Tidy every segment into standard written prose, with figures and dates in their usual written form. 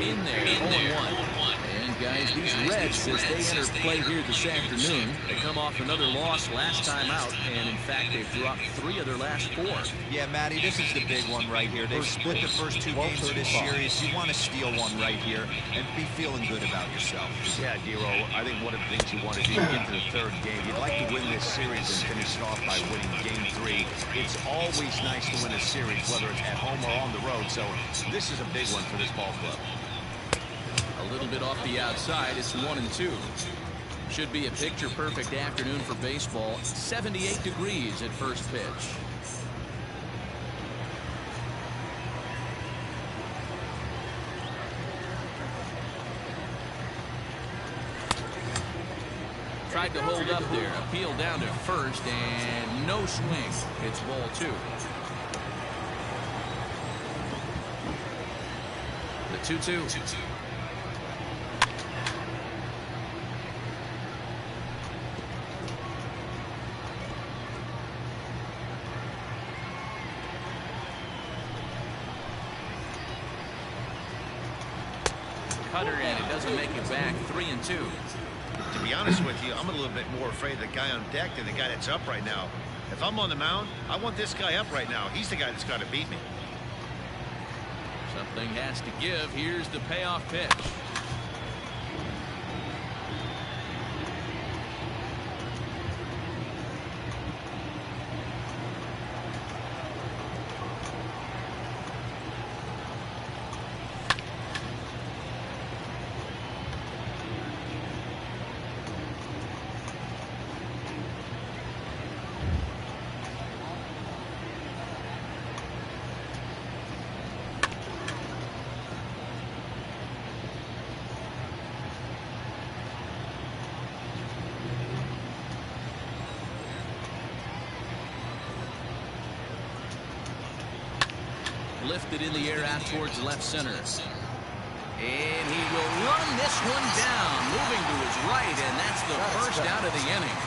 In there, 0-1. And guys, these Reds, as they enter play here this afternoon, they come off another loss last time out, and in fact, they've dropped 3 of their last 4. Yeah, Matty, this is the big one right here. They've split the first 2 games of this series. You want to steal one right here and be feeling good about yourself. Yeah, Dero, I think one of the things you want to do into the 3rd game, you'd like to win this series and finish it off by winning game 3. It's always nice to win a series, whether it's at home or on the road, so this is a big one for this ball club. A little bit off the outside, it's 1-2. Should be a picture-perfect afternoon for baseball. 78 degrees at first pitch. Tried to hold up there. Appeal down to first, and no swing. It's ball 2. The 2-2. Cutter, and it doesn't make it back. 3-2. To be honest with you, I'm a little bit more afraid of the guy on deck than the guy that's up right now. If I'm on the mound, I want this guy up right now. He's the guy that's got to beat me. Something has to give. Here's the payoff pitch. Lifted in the air out towards left center. And he will run this one down, moving to his right, and that's the first out of the inning.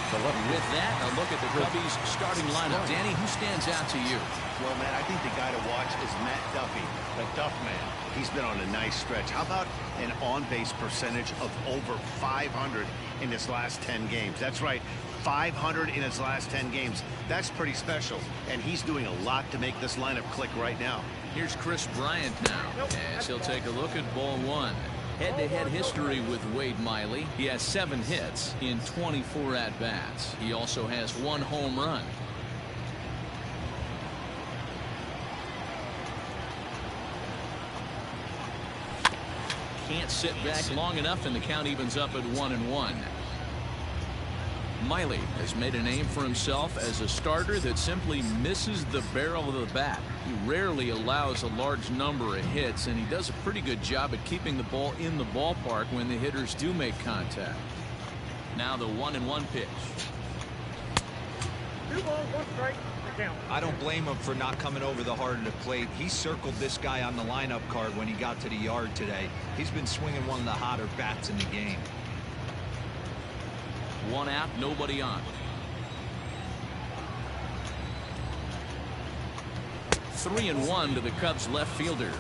With that, a look at the Cubbies starting lineup. Danny, who stands out to you? Well, man, I think the guy to watch is Matt Duffy, the Duff Man. He's been on a nice stretch. How about an on-base percentage of over 500 in his last 10 games? That's right, 500 in his last 10 games. That's pretty special, and he's doing a lot to make this lineup click right now. Here's Chris Bryant now, as he'll take a look at ball 1. Head-to-head history with Wade Miley. He has 7 hits in 24 at-bats. He also has 1 home run. Can't sit back long enough, and the count evens up at 1-1. Miley has made a name for himself as a starter that simply misses the barrel of the bat. He rarely allows a large number of hits, and he does a pretty good job at keeping the ball in the ballpark when the hitters do make contact. Now the 1-1 pitch. 2 balls, 1 strike. I don't blame him for not coming over the heart of the plate. He circled this guy on the lineup card when he got to the yard today. He's been swinging one of the hotter bats in the game. 1 out, nobody on. 3-1 to the Cubs left fielder.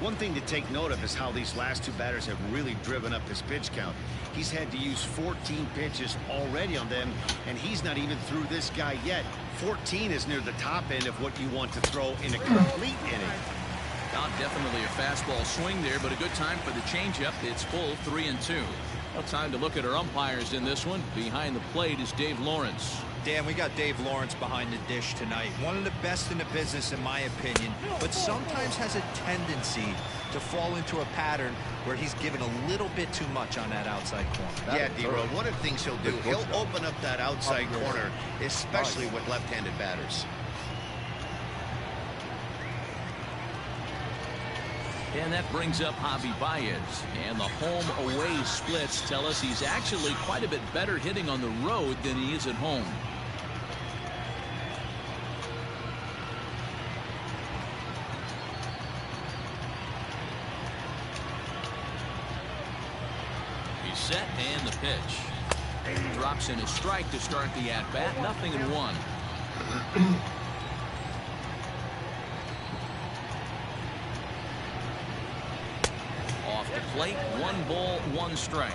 One thing to take note of is how these last 2 batters have really driven up his pitch count. He's had to use 14 pitches already on them, and he's not even through this guy yet. 14 is near the top end of what you want to throw in a complete inning. Not definitely a fastball swing there, but a good time for the changeup. It's full, 3-2. Well, time to look at our umpires in this one. Behind the plate is Dave Lawrence. Dan, we got Dave Lawrence behind the dish tonight. One of the best in the business, in my opinion, but sometimes has a tendency to fall into a pattern where he's given a little bit too much on that outside corner. Yeah, D-Row, one of the things he'll do, he'll open up that outside corner, especially with left-handed batters. And that brings up Javi Baez. And the home-away splits tell us he's actually quite a bit better hitting on the road than he is at home. He's set, and the pitch. Drops in a strike to start the at-bat. 0-1. plate. 1 ball, 1 strike.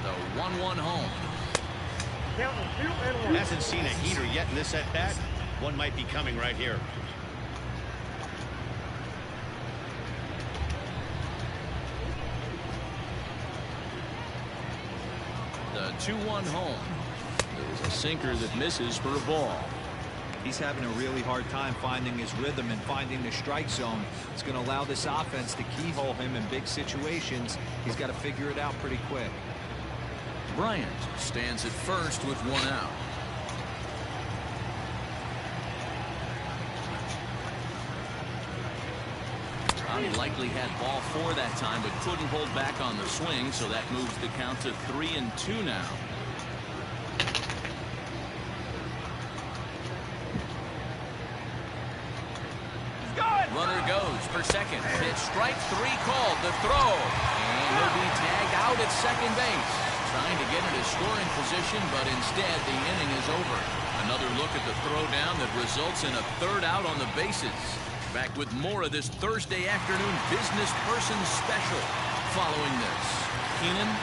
The 1-1 home. Hasn't seen a heater yet in this at-bat. One might be coming right here. The 2-1 home. There's a sinker that misses for a ball. He's having a really hard time finding his rhythm and finding the strike zone. It's going to allow this offense to keyhole him in big situations. He's got to figure it out pretty quick. Bryant stands at first with 1 out. He likely had ball 4 that time, but couldn't hold back on the swing, so that moves the count to 3-2 now. Runner goes for second. Pitch strike 3 called. The throw. And he'll be tagged out at second base. Trying to get into scoring position, but instead the inning is over. Another look at the throw down that results in a 3rd out on the bases. Back with more of this Thursday afternoon business person special. Following this,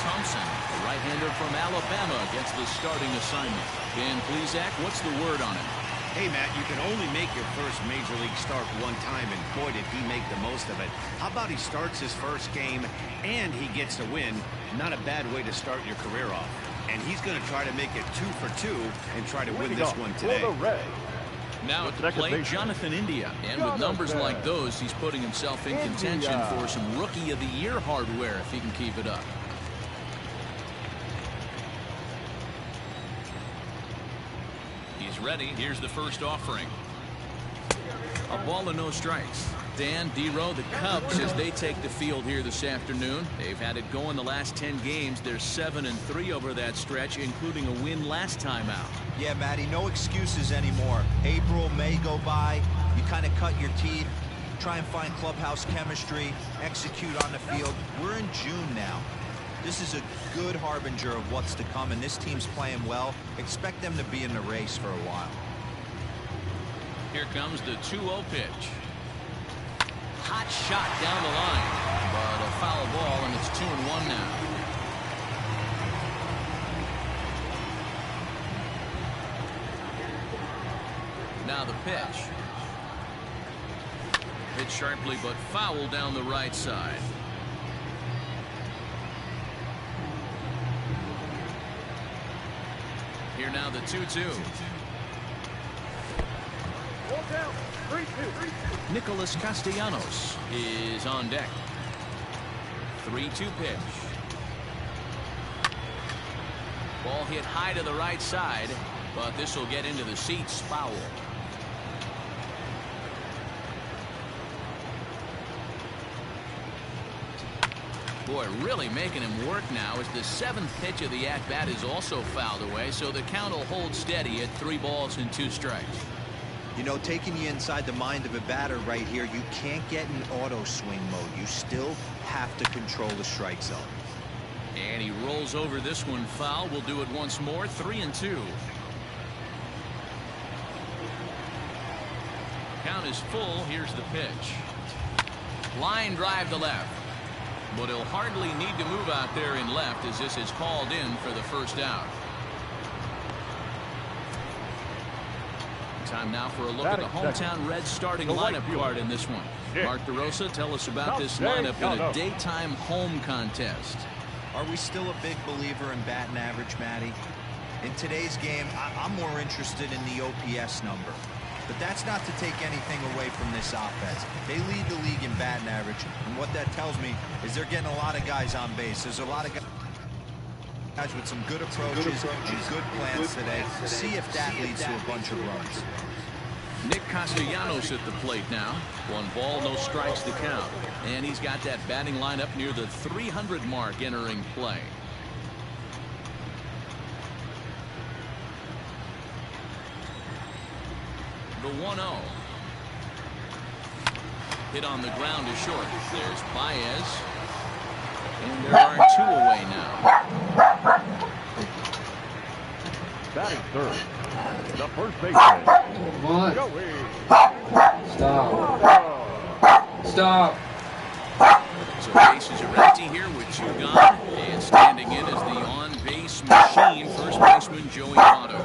Thompson, a right-hander from Alabama, gets the starting assignment. Dan Plesac, what's the word on him? Hey, Matt, you can only make your first Major League start one time, and boy, did he make the most of it. How about he starts his first game, and he gets a win? Not a bad way to start your career off. And he's going to try to make it 2 for 2 and try to win this one today. Now at the plate, Jonathan India. And with numbers like those, he's putting himself in contention for some Rookie of the Year hardware if he can keep it up. He's ready. Here's the first offering. A ball and no strikes. Dan, D-Row, the Cubs, as they take the field here this afternoon. They've had it going the last 10 games. They're 7-3 over that stretch, including a win last time out. Yeah, Matty, no excuses anymore. April, May go by. You kind of cut your teeth, try and find clubhouse chemistry, execute on the field. We're in June now. This is a good harbinger of what's to come, and this team's playing well. Expect them to be in the race for a while. Here comes the 2-0 pitch. Hot shot down the line, but a foul ball, and it's 2-1 now. Now the pitch. Hit sharply, but foul down the right side. Here now the 2-2. Nicholas Castellanos is on deck. 3-2 pitch. Ball hit high to the right side, but this will get into the seats. Foul. Boy, really making him work now as the 7th pitch of the at-bat is also fouled away, so the count will hold steady at 3 balls and 2 strikes. You know, taking you inside the mind of a batter right here, you can't get in auto swing mode. You still have to control the strike zone. And he rolls over this one foul. We'll do it once more. 3-2. Count is full. Here's the pitch. Line drive to left. But he'll hardly need to move out there in left as this is called in for the first out. Time now for a look at the hometown Reds starting lineup card in this one. Mark DeRosa, tell us about this lineup in a daytime home contest. Are we still a big believer in batting average, Matty? In today's game, I'm more interested in the OPS number. But that's not to take anything away from this offense. They lead the league in batting average, and what that tells me is they're getting a lot of guys on base. There's a lot of guys with some good approaches and good plans today. See if that leads to a bunch of runs. Nick Castellanos at the plate now. 1 ball, no strikes to count. And he's got that batting lineup near the 300 mark entering play. The 1-0. Hit on the ground is short. There's Baez. And there are 2 away now. Batting third, The first baseman. What? Joey. Stop. Stop. So bases are empty here with 2 gone, and standing in is the on-base machine, first baseman Joey Votto.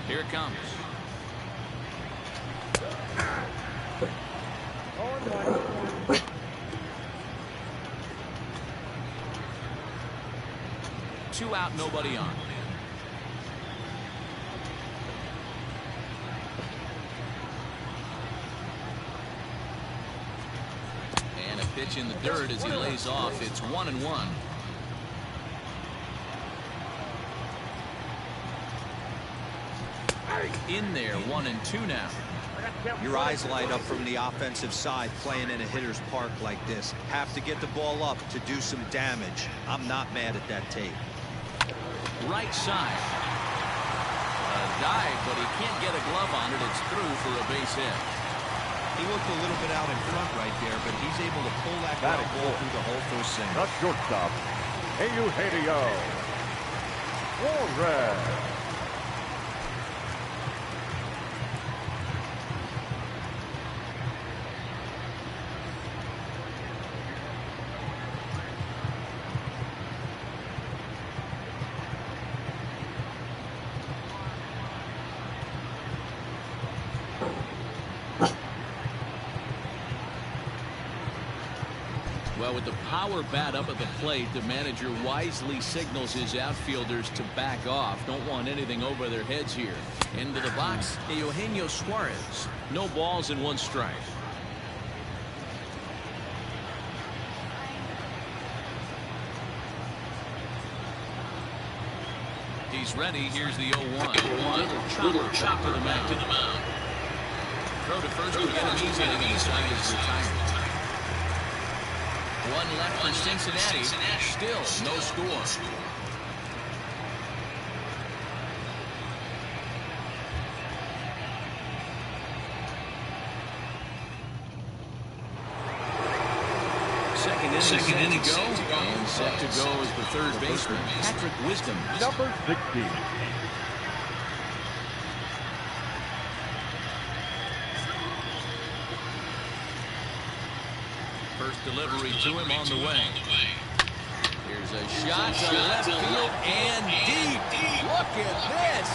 Here it comes. Two out, nobody on. And a pitch in the dirt as he lays off. It's 1-1. In there, 1-2 now. Your eyes light up from the offensive side playing in a hitter's park like this. Have to get the ball up to do some damage. I'm not mad at that tape. Right side. A dive, but he can't get a glove on it. It's through for a base hit. He looked a little bit out in front right there, but he's able to pull that ball through the hole for a single. The shortstop. Eugenio Suarez. Well, with the power bat up at the plate, the manager wisely signals his outfielders to back off. Don't want anything over their heads here. Into the box, Eugenio Suarez. No balls and 1 strike. He's ready. Here's the 0-1. Little chopper to the mound. Throw to first to get him easy, and inside is retired. 1 left for Cincinnati. Still no score. Second inning to go. And set to go is the third baseman, Patrick Wisdom. Number 16. First delivery to him on the way. Here's a shot to left field and deep. Look at this.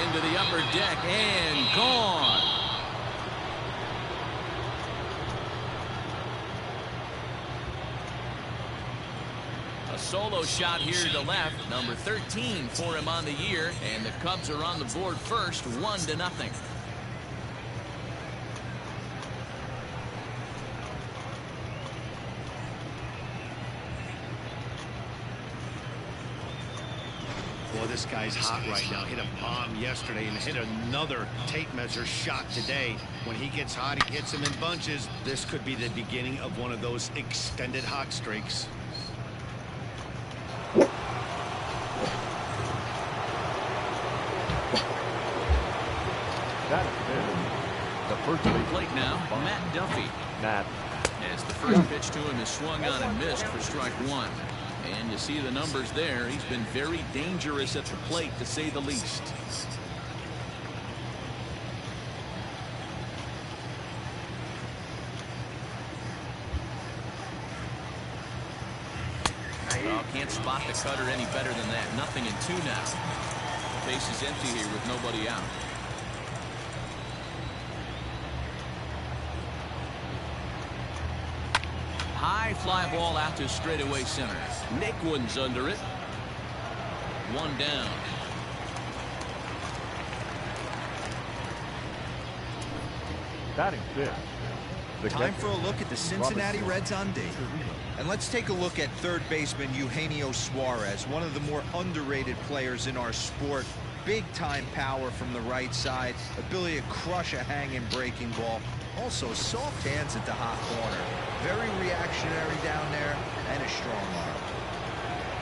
Into the upper deck and gone. A solo shot here to left. Number 13 for him on the year. And the Cubs are on the board first, 1-0. Boy, this guy's hot right now. Hit a bomb yesterday and hit another tape measure shot today. When he gets hot, he hits them in bunches. This could be the beginning of one of those extended hot streaks. That is the first To the plate now, Matt Duffy. Matt. As the first pitch to him is swung on and missed for strike 1. And you see the numbers there. He's been very dangerous at the plate, to say the least. Oh, can't spot the cutter any better than that. 0-2 now. Base is empty here with nobody out. High fly ball out to straightaway center. Nick Wood's under it. 1 down. Batting 5th. Time for a look at the Cincinnati Reds on D. And let's take a look at third baseman Eugenio Suarez, one of the more underrated players in our sport. Big time power from the right side, ability to crush a hanging breaking ball. Also soft hands at the hot corner. Very reactionary down there and a strong arm.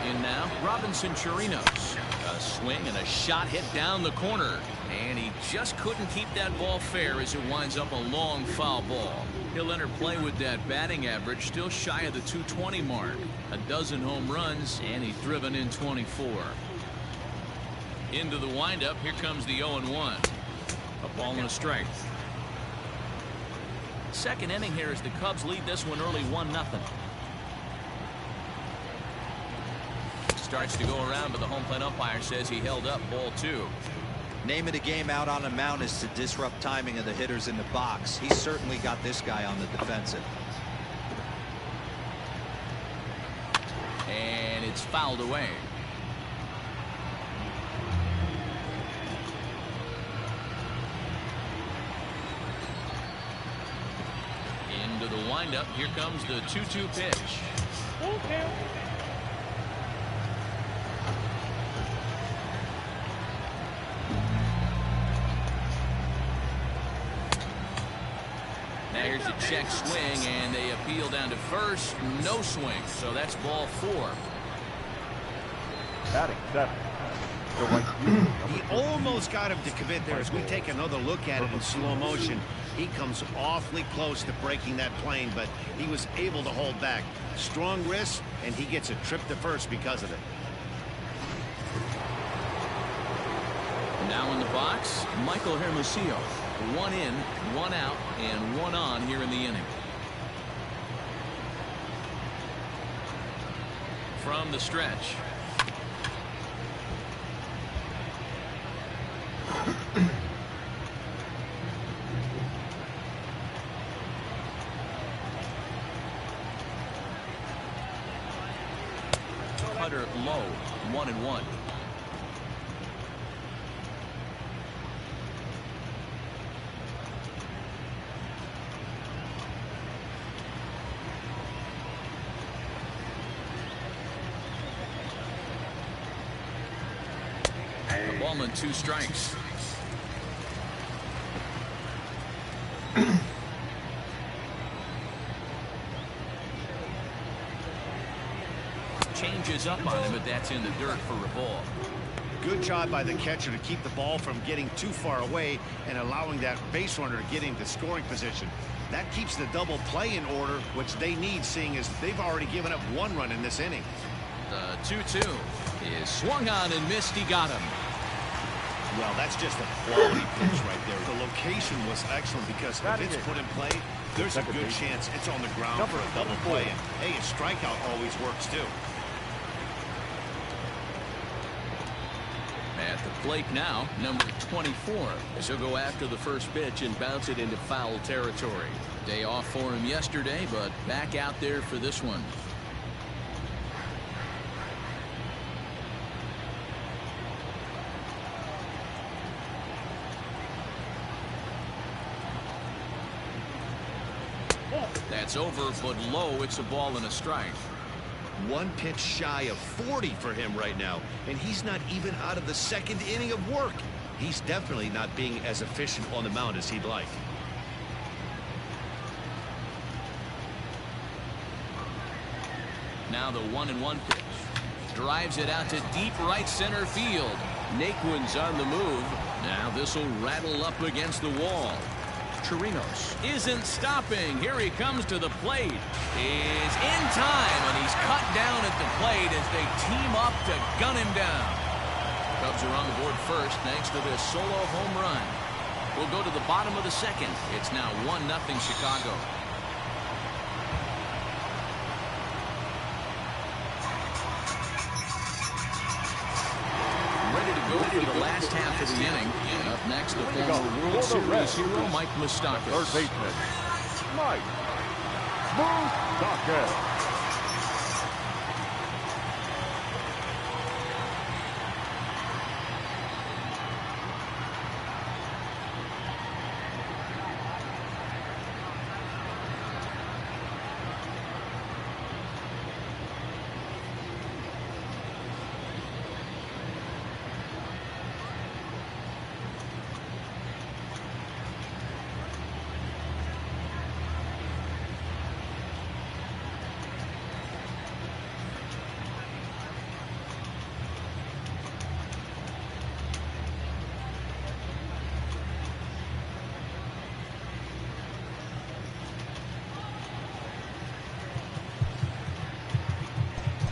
In now, Robinson Chirinos. A swing and a shot hit down the corner. And he just couldn't keep that ball fair as it winds up a long foul ball. He'll enter play with that batting average still shy of the 220 mark. A dozen home runs, and he's driven in 24. Into the windup, here comes the 0-1. A ball and a strike. Second inning here as the Cubs lead this one early 1-0. Starts to go around, but the home plate umpire says he held up ball 2. Name of the game out on the mound is to disrupt timing of the hitters in the box. He certainly got this guy on the defensive. And it's fouled away. Into the windup. Here comes the 2-2 pitch. Okay. Now here's a check swing, and they appeal down to first. No swing, so that's ball 4. Batting 7. He almost got him to commit there. As we take another look at it in slow motion, he comes awfully close to breaking that plane, but he was able to hold back. Strong wrist, and he gets a trip to first because of it. Now in the box, Michael Hermosillo. 1 in, 1 out, and 1 on here in the inning. From the stretch. Cutter low, 1-1. A ball and 2 strikes. Changes up on him, but that's in the dirt for a ball. Good job by the catcher to keep the ball from getting too far away and allowing that base runner to get into scoring position. That keeps the double play in order, which they need, seeing as they've already given up 1 run in this inning. The 2-2 is swung on and missed. He got him. Well, that's just a quality pitch right there. The location was excellent because if it's put in play, there's a good chance it's on the ground for a double play. And hey, a strikeout always works too. At the plate now, number 24. He'll go after the first pitch and bounce it into foul territory. Day off for him yesterday, but back out there for this one. That's over, but low. It's a ball and a strike. 1 pitch shy of 40 for him right now, and he's not even out of the 2nd inning of work. He's definitely not being as efficient on the mound as he'd like. Now the 1-1 pitch. Drives it out to deep right center field. Naquin's on the move. Now this will rattle up against the wall. Chirinos isn't stopping. Here he comes to the plate. Is in time, and he's cut down at the plate as they team up to gun him down. Cubs are on the board first thanks to this solo home run. We'll go to the bottom of the 2nd. It's now 1-0 Chicago. Ready to go for the last half of the inning. Up next, the former World Series hero, Mike Moustakas. Third baseman, Mike Moustakas.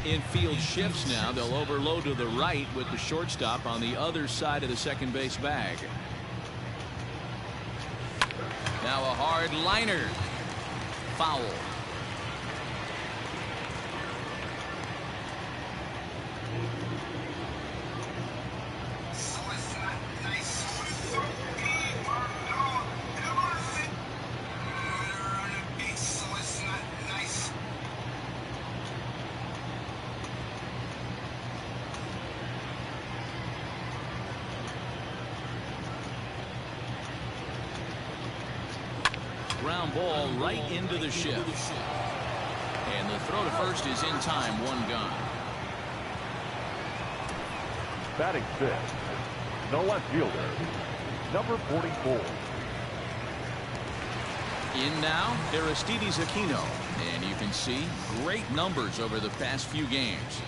Infield shifts now. They'll overload to the right with the shortstop on the other side of the second base bag. Now a hard liner. Foul. Ground ball right into the shift. And the throw to first is in time. One gone. Batting fifth, the left fielder, number 44. In now, Aristides Aquino. And you can see great numbers over the past few games.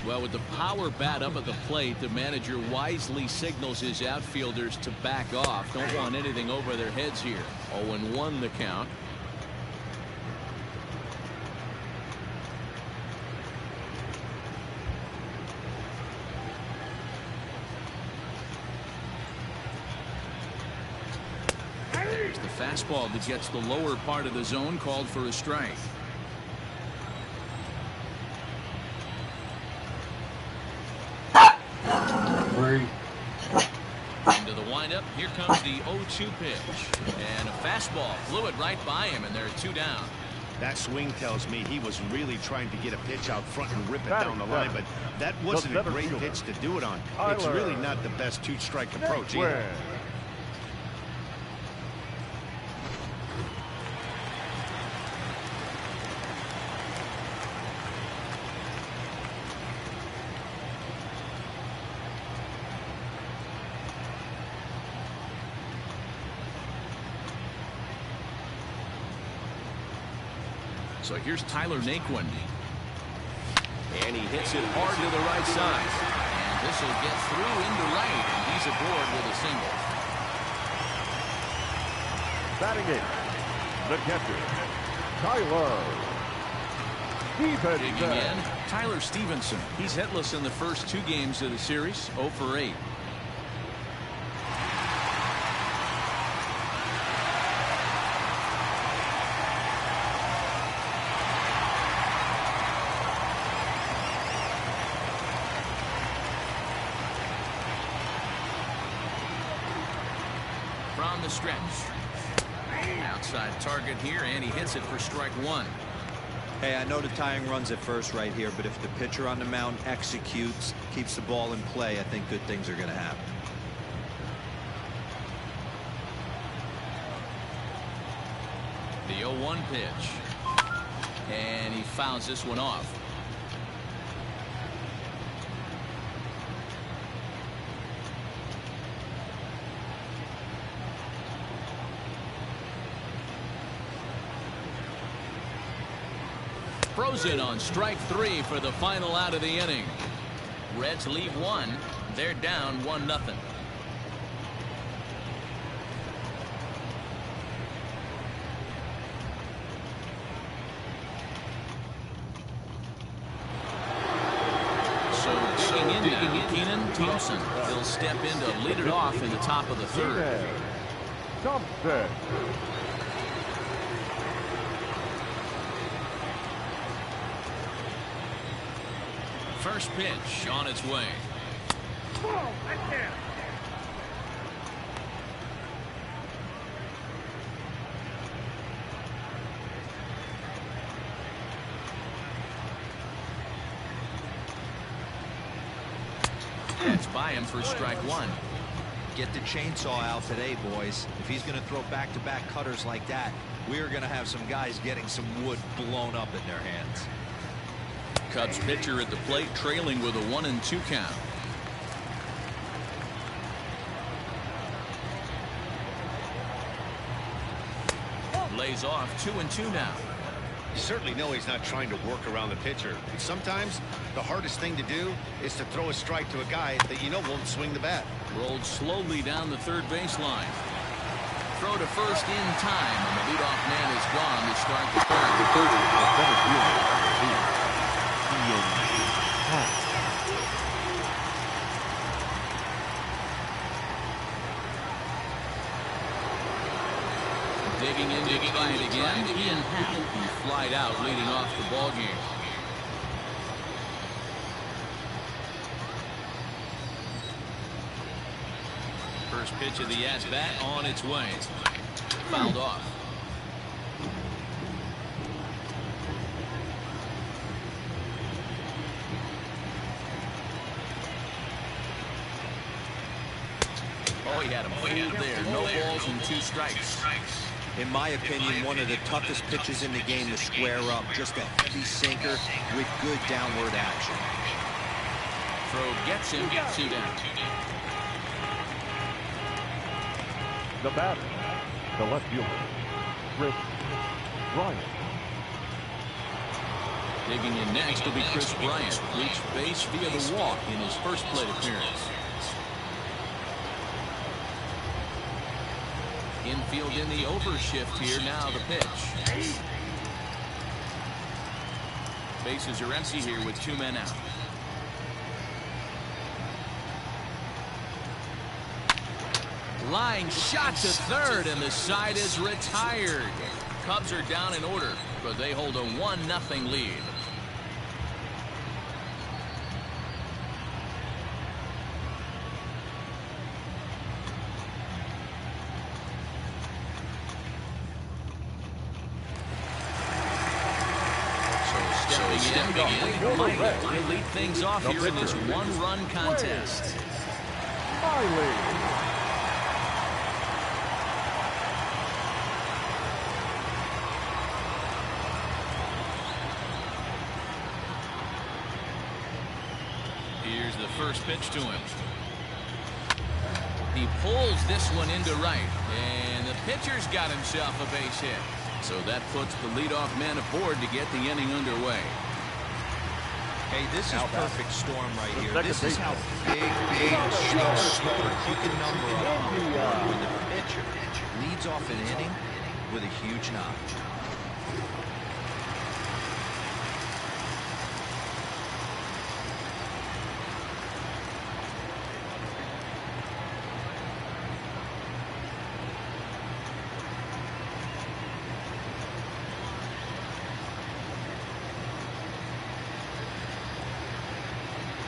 Well, with the power bat up at the plate, the manager wisely signals his outfielders to back off. Don't want anything over their heads here. 0-1 the count. There's the fastball that gets the lower part of the zone, called for a strike. Into the windup. Here comes the 0-2 pitch. And a fastball flew it right by him, and there are two down. That swing tells me he was really trying to get a pitch out front and rip it down the line, but that wasn't a great pitch to do it on. It's really not the best two-strike approach either. So here's Tyler Naquin. And he hits it hard to the right side. And this will get through into right. And he's aboard with a single. Batting eighth, the catcher, Tyler Stevenson. Digging in, Tyler Stevenson. He's hitless in the first two games of the series. 0 for 8. From the stretch. Outside target here, and he hits it for strike one. Hey, I know the tying runs at first right here, but if the pitcher on the mound executes, keeps the ball in play, I think good things are going to happen. The 0-1 pitch. And he fouls this one off. Frozen on strike three for the final out of the inning. Reds leave one. They're down 1-0. So digging in now, Keenan Thompson. He'll step in to lead it off in the top of the third. Thompson. First pitch on its way. It's by him for strike one. Get the chainsaw out today, boys. If he's going to throw back-to-back cutters like that, we are going to have some guys getting some wood blown up in their hands. Cubs pitcher at the plate, trailing with a 1-2 count. Lays off 2-2 now. You certainly know he's not trying to work around the pitcher. But sometimes the hardest thing to do is to throw a strike to a guy that you know won't swing the bat. Rolled slowly down the third baseline. Throw to first in time, and the leadoff man is gone to start the third. Digging in to try it again. Ian Happ, he flied out, leading off the ball game. First pitch of the at-bat on its way. Fouled off. Oh, he had him fooled there. No balls and 2 strikes. In my opinion, one of the toughest pitches in the game to square up. Just a heavy sinker with good downward action. Throw gets him. 2 down. The batter, the left fielder, Chris Bryant. Digging in next will be Chris Bryant. Reached base via the walk in his first plate appearance. Infield in the overshift here. Now the pitch. Bases are empty here with 2 men out. Line shot to third, and the side is retired. Cubs are down in order, but they hold a 1-0 lead. Miley will lead things off here in this 1-run contest. Miley. Here's the first pitch to him. He pulls this one into right, and the pitcher's got himself a base hit. So that puts the leadoff man aboard to get the inning underway. Hey, this is perfect storm right here. This is how big stars put a number on the board when the pitcher leads off an inning with a huge knock.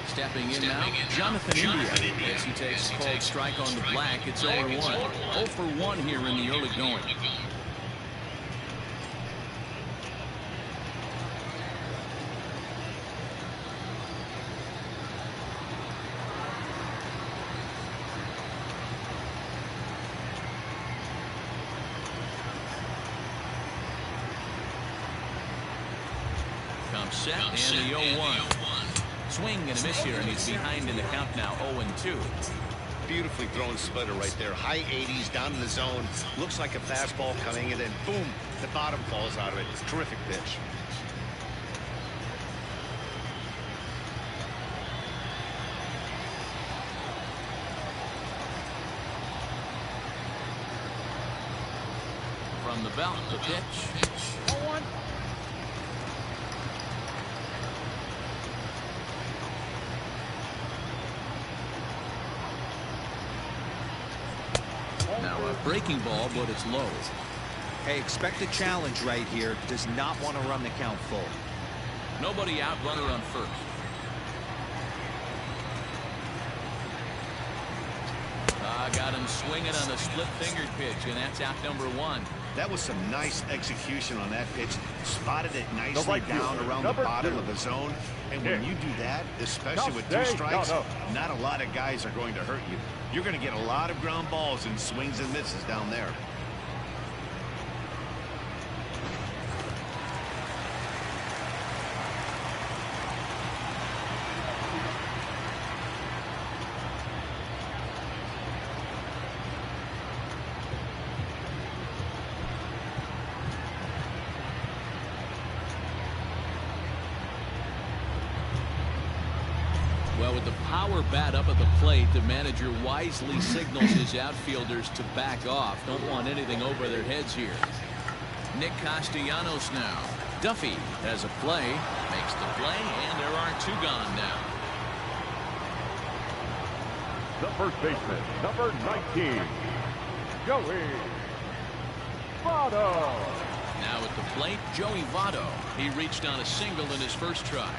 Stepping in now, Jonathan India, as he takes a cold strike on the black. It's 0-1. 0 for 1 here in the early going. Comes set and the 0-1. Swing and a miss here, and he's behind in the count now, 0-2. Beautifully thrown splitter right there. High 80s, down in the zone. Looks like a fastball coming, and then boom, the bottom falls out of it. It's a terrific pitch. From the belt, the pitch. 0-1. Now a breaking ball, but it's low. Hey, expect a challenge right here. Does not want to run the count full. Nobody out, runner on first. Got him swinging on a split-fingered pitch, and that's out number 1. That was some nice execution on that pitch. Spotted it nicely down around the bottom of the zone. And when you do that, especially with 2 strikes, not a lot of guys are going to hurt you. You're going to get a lot of ground balls and swings and misses down there. Well, with the power bat up at the plate, the manager wisely signals his outfielders to back off. Don't want anything over their heads here. Nick Castellanos now. Duffy has a play, makes the play, and there are 2 gone now. The first baseman, number 19, Joey Votto. Now at the plate, Joey Votto. He reached on a single in his first try.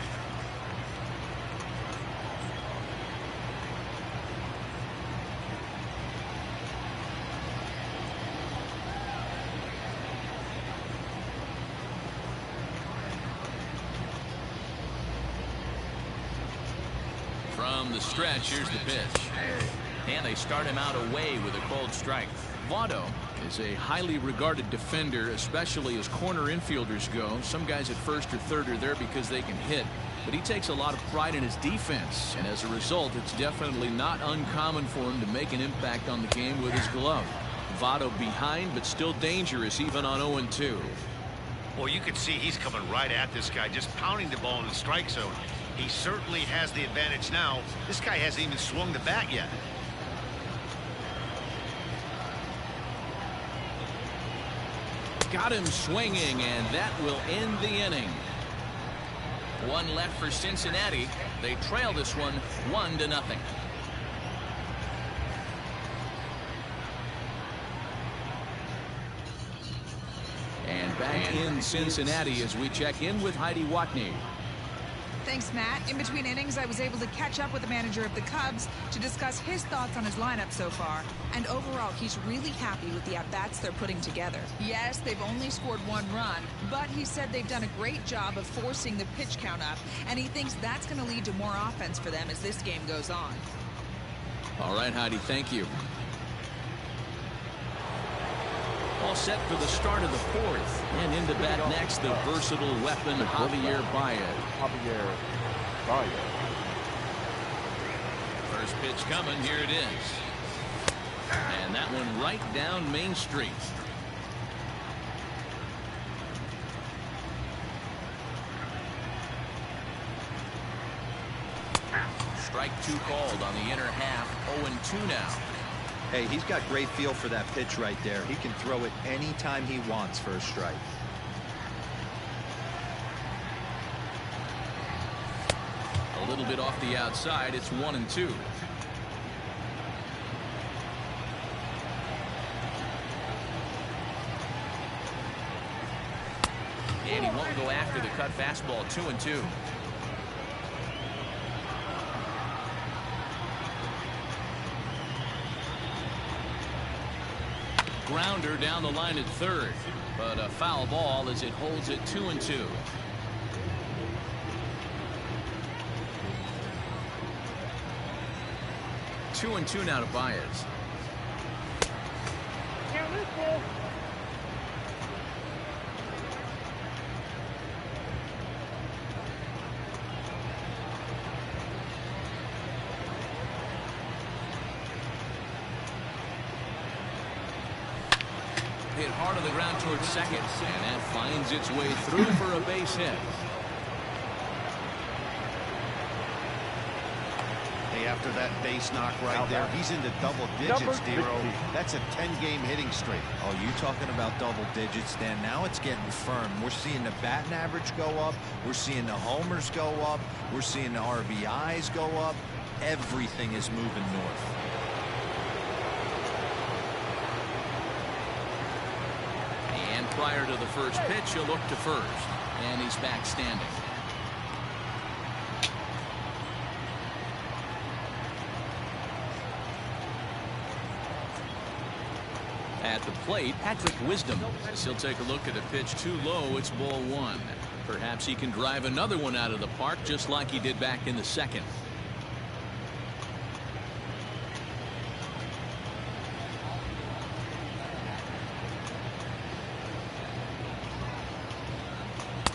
From the stretch, here's the pitch. And they start him out away with a cold strike. Votto is a highly regarded defender, especially as corner infielders go. Some guys at first or third are there because they can hit, but he takes a lot of pride in his defense, and as a result, it's definitely not uncommon for him to make an impact on the game with his glove. Votto behind, but still dangerous even on 0-2. Well, you can see he's coming right at this guy, just pounding the ball in the strike zone. He certainly has the advantage now. This guy hasn't even swung the bat yet. Got him swinging, and that will end the inning. 1 left for Cincinnati. They trail this one 1-0. And back in Cincinnati as we check in with Heidi Watney. Thanks, Matt. In between innings, I was able to catch up with the manager of the Cubs to discuss his thoughts on his lineup so far. And overall, he's really happy with the at-bats they're putting together. Yes, they've only scored 1 run, but he said they've done a great job of forcing the pitch count up, and he thinks that's going to lead to more offense for them as this game goes on. All right, Heidi, thank you. All set for the start of the 4th. And into bat next, the versatile weapon, Javier Baez. First pitch coming. Here it is. And that one right down Main Street. Strike 2 called on the inner half. 0-2 now. Hey, he's got great feel for that pitch right there. He can throw it anytime he wants for a strike. A little bit off the outside. It's 1-2. And he won't go after the cut fastball. 2-2. Grounder down the line at third, but a foul ball as it holds it 2-2. Two and two now to Baez. Hit hard on the ground towards second, and that finds its way through for a base hit. Hey, after that base knock right there, he's into double digits, Dero. That's a 10-game hitting streak. Oh, you talking about double digits, Dan? Now it's getting firm. We're seeing the batting average go up. We're seeing the homers go up. We're seeing the RBIs go up. Everything is moving north. Prior to the first pitch, he'll look to first, and he's back standing. At the plate, Patrick Wisdom. As he'll take a look at a pitch too low. It's ball one. Perhaps he can drive another one out of the park just like he did back in the second.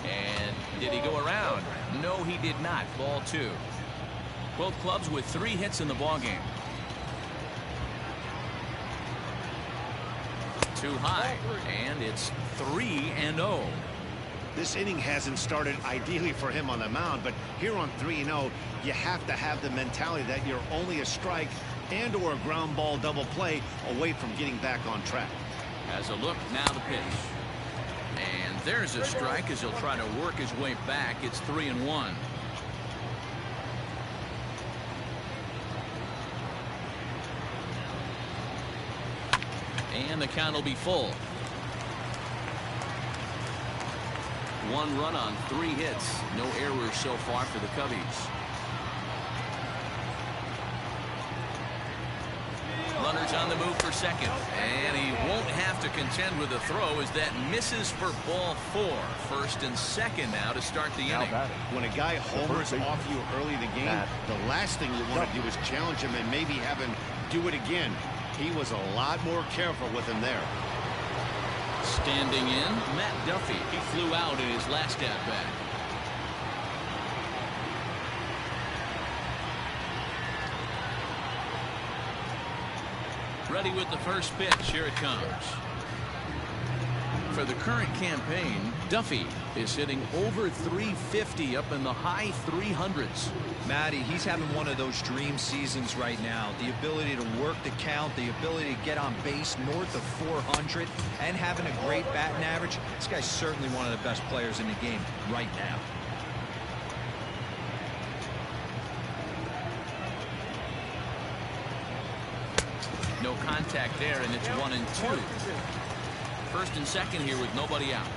And did he go around? No, he did not. Ball two. Both clubs with 3 hits in the ballgame. Too high, and it's 3-0. This inning hasn't started ideally for him on the mound, but here on 3-0, you have to have the mentality that you're only a strike and or a ground ball double play away from getting back on track. As a look, now the pitch. And there's a strike as he'll try to work his way back. It's 3-1. And the count will be full. 1 run on 3 hits. No errors so far for the Cubbies. Runners on the move for second. And he won't have to contend with a throw as that misses for ball 4. First and second now to start the inning. When a guy homers off you early in the game, the last thing you want to do is challenge him and maybe have him do it again. He was a lot more careful with him there. Standing in, Matt Duffy. He flew out in his last at-bat. Ready with the first pitch. Here it comes. For the current campaign, Duffy is hitting over 350 up in the high 300s. Matty, he's having one of those dream seasons right now. The ability to work the count, the ability to get on base north of 400, and having a great batting average. This guy's certainly one of the best players in the game right now. No contact there, and it's 1-2. First and second here with nobody out.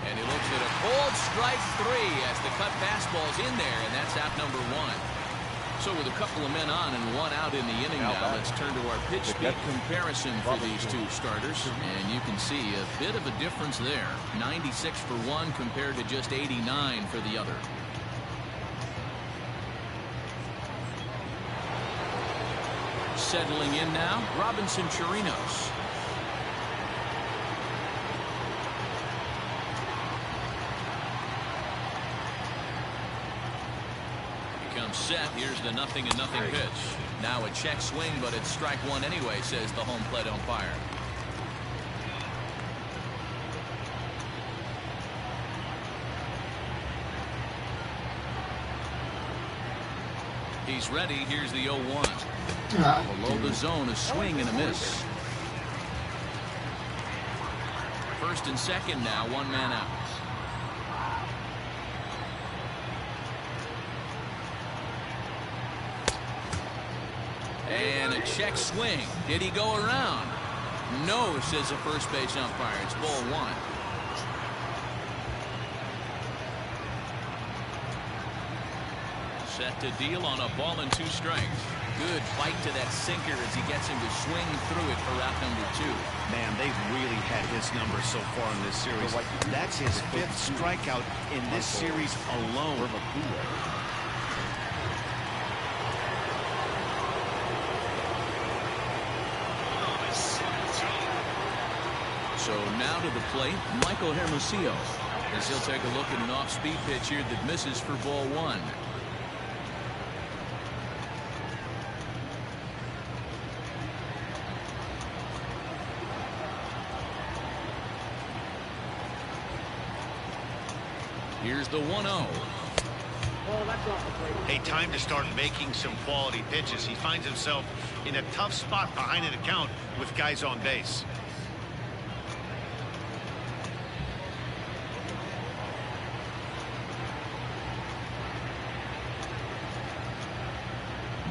And he looks at a cold strike 3 as the cut fastball's in there, and that's out number 1. So with a couple of men on and 1 out in the inning now, let's turn to our pitch speed comparison for these 2 starters. And you can see a bit of a difference there. 96 for one compared to just 89 for the other. Settling in now, Robinson Chirinos. He comes set. Here's the 0-0 pitch. Now a check swing, but it's strike 1 anyway, says the home plate umpire. He's ready. Here's the 0-1. Below the zone, a swing and a miss. First and second now, 1 man out. And a check swing. Did he go around? No, says the first base umpire. It's ball 1. Set to deal on a ball and 2 strikes. Good bite to that sinker as he gets him to swing through it for out number 2. Man, they've really had his number so far in this series. That's his 5th strikeout in this series alone. So now to the plate, Michael Hermosillo, as he'll take a look at an off-speed pitch here that misses for ball 1. Here's the 1-0. Hey, time to start making some quality pitches. He finds himself in a tough spot behind an account with guys on base.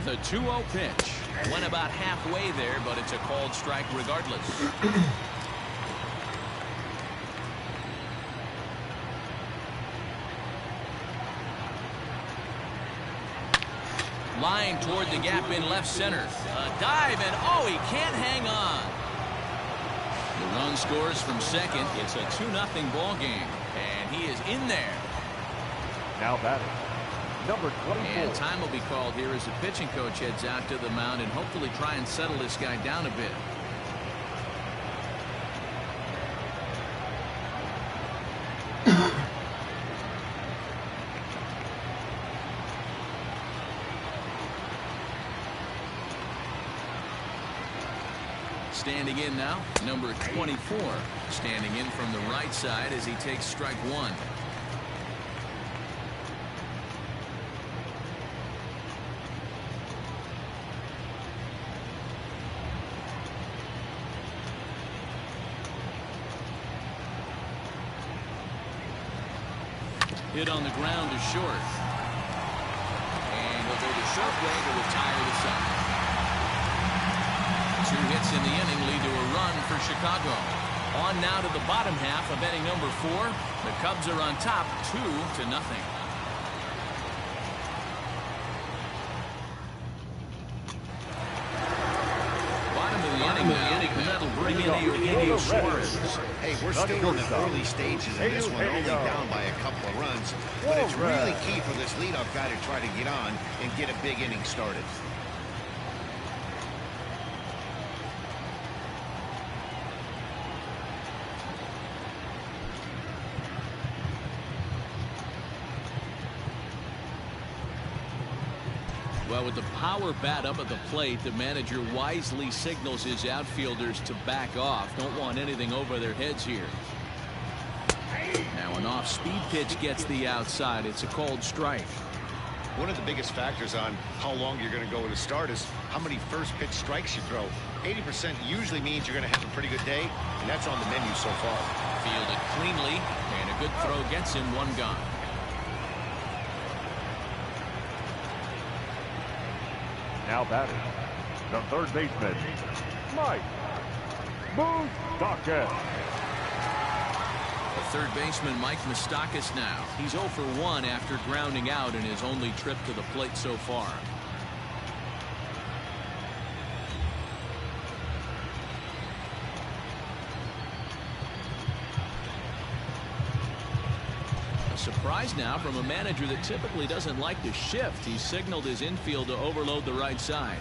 The 2-0 pitch went about halfway there, but it's a called strike regardless. Line toward the gap in left center. A dive, and oh, he can't hang on. The run scores from second. It's a 2-0 ball game, and he is in there. Now batting, number 24. And time will be called here as the pitching coach heads out to the mound and hopefully try and settle this guy down a bit. Standing in now, number 24. Standing in from the right side as he takes strike one. Hit on the ground is short. And he'll go the short way to retire the side. 2 hits in the inning lead to a run for Chicago. On now to the bottom half of inning number 4. The Cubs are on top 2-0. Bottom of the inning now. That'll bring in Eugenio Suarez. Hey, we're still in the early stages of this one, only down by a couple of runs. But it's really key for this leadoff guy to try to get on and get a big inning started. Well, with the power bat up at the plate, the manager wisely signals his outfielders to back off. Don't want anything over their heads here. Now an off-speed pitch gets the outside. It's a called strike. One of the biggest factors on how long you're going to go with a start is how many first pitch strikes you throw. 80% usually means you're going to have a pretty good day, and that's on the menu so far. Fielded cleanly, and a good throw gets him one gone. Now batting, the third baseman, Mike Moustakas. The third baseman, Mike Moustakas now. He's 0 for 1 after grounding out in his only trip to the plate so far. Surprise now from a manager that typically doesn't like to shift. He signaled his infield to overload the right side.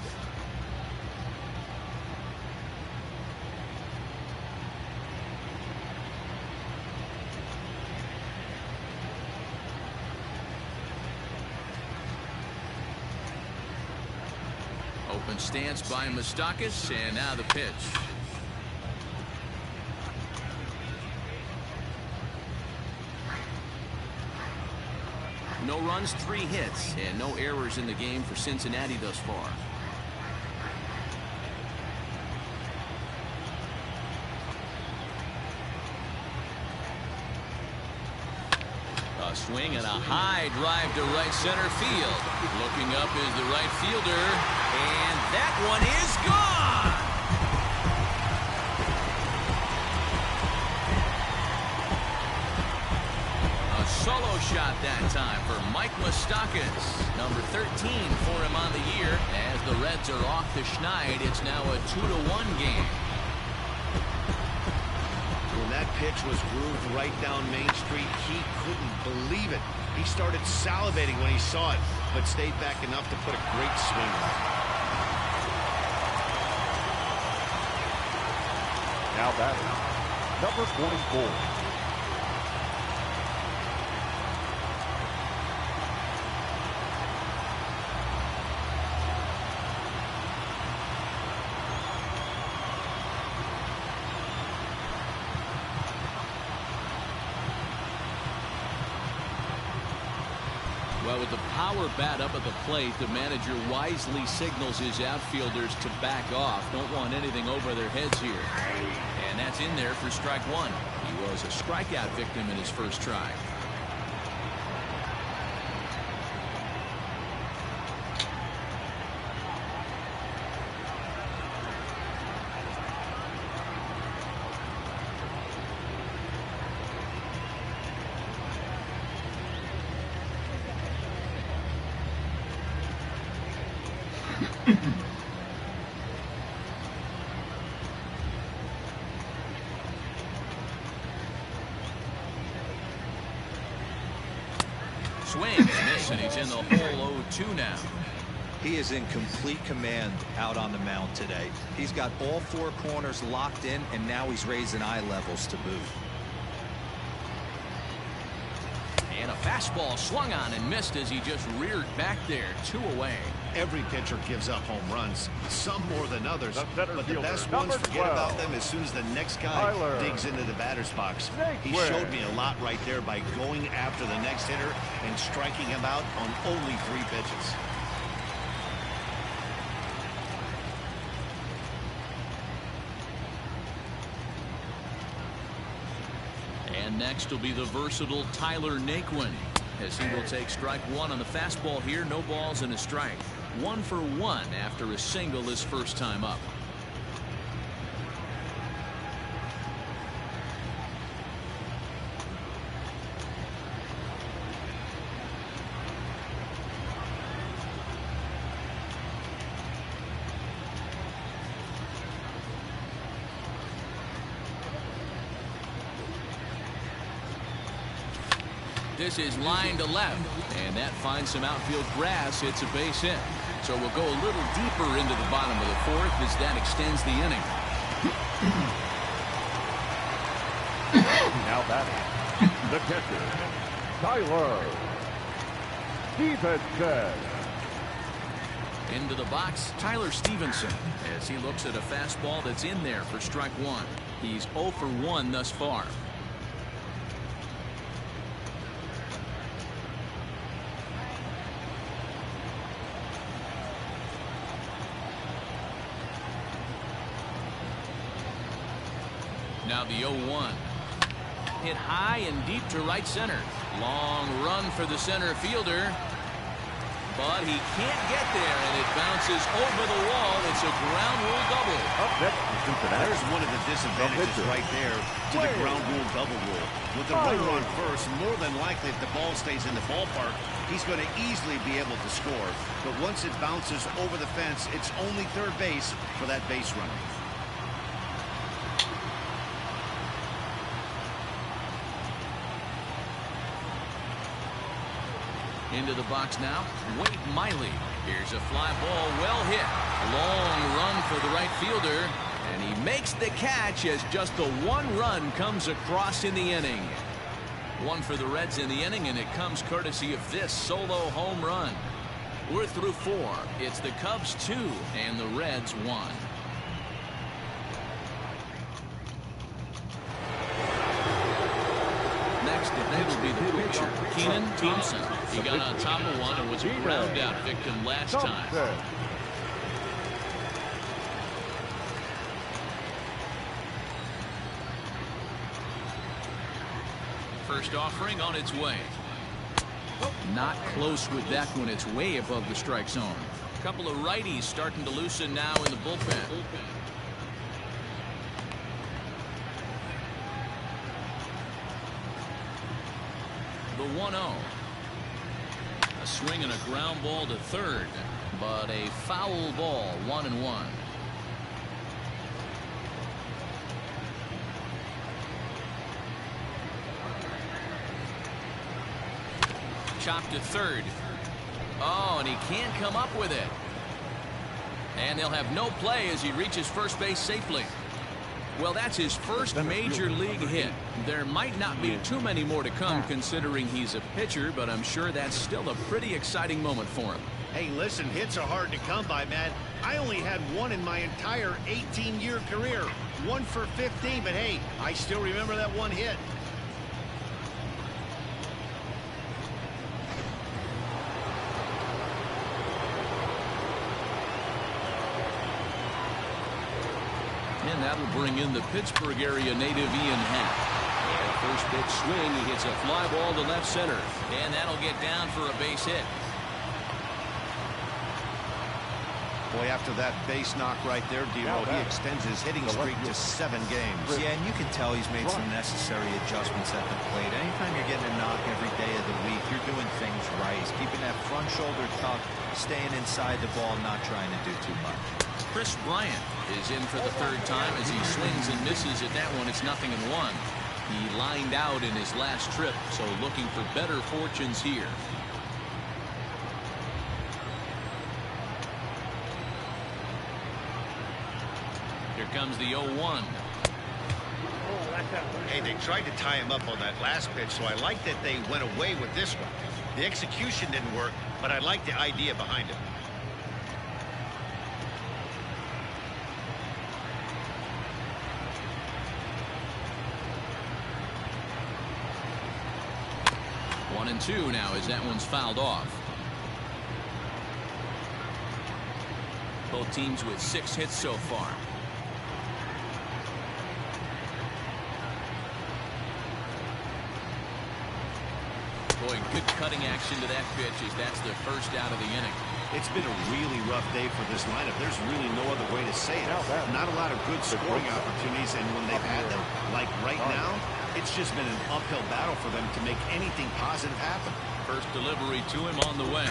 Open stance by Moustakas, and now the pitch. No runs, 3 hits, and no errors in the game for Cincinnati thus far. A swing and a high drive to right center field. Looking up is the right fielder, and that one is gone! Solo shot that time for Mike Moustakas. Number 13 for him on the year. As the Reds are off the schneid, it's now a 2-1 game. When that pitch was grooved right down Main Street, he couldn't believe it. He started salivating when he saw it, but stayed back enough to put a great swing on it. Now batting, number 44. Well, with the power bat up at the plate, the manager wisely signals his outfielders to back off. Don't want anything over their heads here. And that's in there for strike one. He was a strikeout victim in his first try. Swing and miss, and he's in the hole 0-2 now. He is in complete command out on the mound today. He's got all four corners locked in, and now he's raising eye levels to boot. And a fastball swung on and missed as he just reared back there. 2 away. Every pitcher gives up home runs, some more than others, but the fielder, best ones number forget 12. about them as soon as the next guy Tyler. digs into the batter's box. He showed me a lot right there by going after the next hitter and striking him out on only 3 pitches. And next will be the versatile Tyler Naquin, as he will take strike 1 on the fastball here. No balls and a strike. 1 for 1 after a single his first time up. This is line to left, and that finds some outfield grass. It's a base hit. So we'll go a little deeper into the bottom of the 4th as that extends the inning. Now batting, the catcher, Tyler Stevenson. Into the box, Tyler Stevenson, as he looks at a fastball that's in there for strike 1. He's 0 for 1 thus far. Now the 0-1. Hit high and deep to right center. Long run for the center fielder. But he can't get there, and it bounces over the wall. It's a ground rule double. Up next to Cincinnati. There's one of the disadvantages right there to the ground rule double rule. With the runner on first, more than likely if the ball stays in the ballpark, he's going to easily be able to score. But once it bounces over the fence, it's only third base for that base runner. Into the box now, Wade Miley. Here's a fly ball, well hit. Long run for the right fielder, and he makes the catch as just the 1 run comes across in the inning. 1 for the Reds in the inning, and it comes courtesy of this solo home run. We're through 4. It's the Cubs 2 and the Reds 1. Next, it'll be the pitcher, Thompson. He got on top of one and was a ground out victim last time. First offering on its way. Not close with that one. It's way above the strike zone. A couple of righties starting to loosen now in the bullpen. The 1-0. A swing and a ground ball to third, but a foul ball, 1-1. Chopped to third. Oh, and he can't come up with it. And they'll have no play as he reaches first base safely. Well, that's his first major league hit. There might not be too many more to come considering he's a pitcher, but I'm sure that's still a pretty exciting moment for him. Hey, listen, hits are hard to come by, man. I only had 1 in my entire 18-year career. 1 for 15, but hey, I still remember that 1 hit. And that'll bring in the Pittsburgh area native Ian Happ. At first pitch swing, he hits a fly ball to left center. And that'll get down for a base hit. Boy, after that base knock right there, D-Roll, he extends his hitting streak to 7 games. Yeah, and you can tell he's made some necessary adjustments at the plate. Anytime you're getting a knock every day of the week, you're doing things right. He's keeping that front shoulder tucked, staying inside the ball, not trying to do too much. Chris Bryant is in for the 3rd time as he swings and misses at that one. It's 0-1. He lined out in his last trip, so looking for better fortunes here. Here comes the 0-1. Hey, they tried to tie him up on that last pitch, so I like that they went away with this one. The execution didn't work, but I like the idea behind it. One and 2 now as that one's fouled off. Both teams with 6 hits so far. Boy, good cutting action to that pitch as that's the first out of the inning. It's been a really rough day for this lineup. There's really no other way to say it. Not a lot of good scoring opportunities, and when they've had them, like right now, it's just been an uphill battle for them to make anything positive happen. First delivery to him on the way.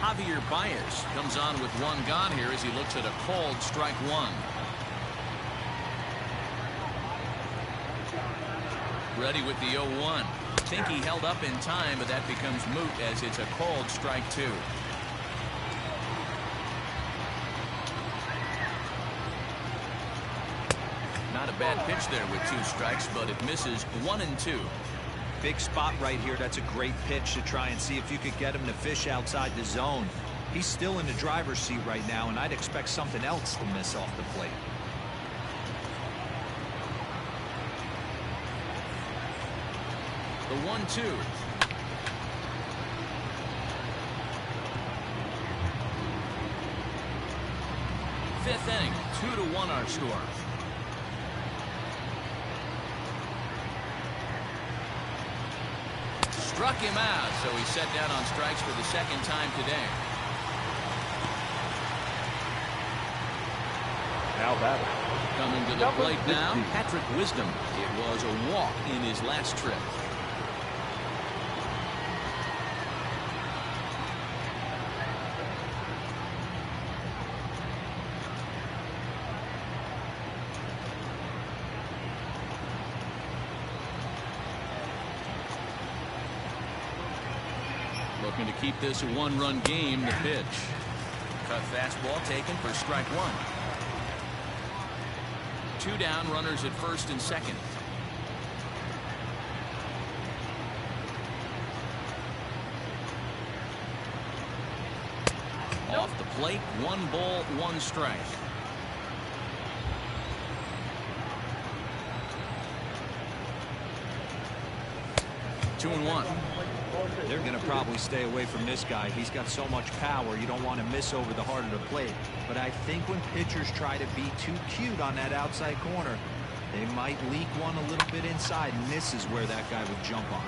Javier Baez comes on with 1 gone here as he looks at a called strike 1. Ready with the 0-1. Think he held up in time, but that becomes moot as it's a called strike 2. Not a bad pitch there with 2 strikes, but it misses 1 and 2. Big spot right here. That's a great pitch to try and see if you could get him to fish outside the zone. He's still in the driver's seat right now, and I'd expect something else to miss off the plate. The 1-2. Fifth inning, 2-1 our score. Struck him out, so he's set down on strikes for the 2nd time today. Now batting. Coming to the plate now, Patrick Wisdom. It was a walk in his last trip. Looking to keep this a 1-run game. The pitch. Cut fastball taken for strike 1. 2 down, runners at first and second. Off the plate, 1 ball, 1 strike. Two and 1. They're going to probably stay away from this guy. He's got so much power, you don't want to miss over the heart of the plate. But I think when pitchers try to be too cute on that outside corner, they might leak one a little bit inside, and this is where that guy would jump on.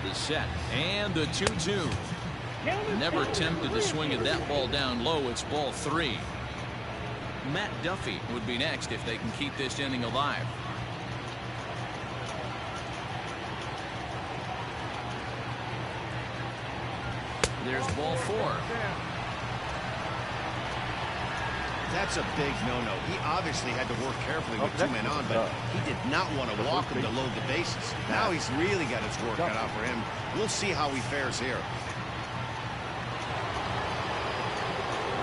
The set and the 2-2. Never tempted to swing at that ball down low. It's ball 3. Matt Duffy would be next if they can keep this inning alive. There's ball 4. That's a big no-no. He obviously had to work carefully with 2 men on, but he did not want to walk him to load the bases. Now he's really got his work cut out for him. We'll see how he fares here.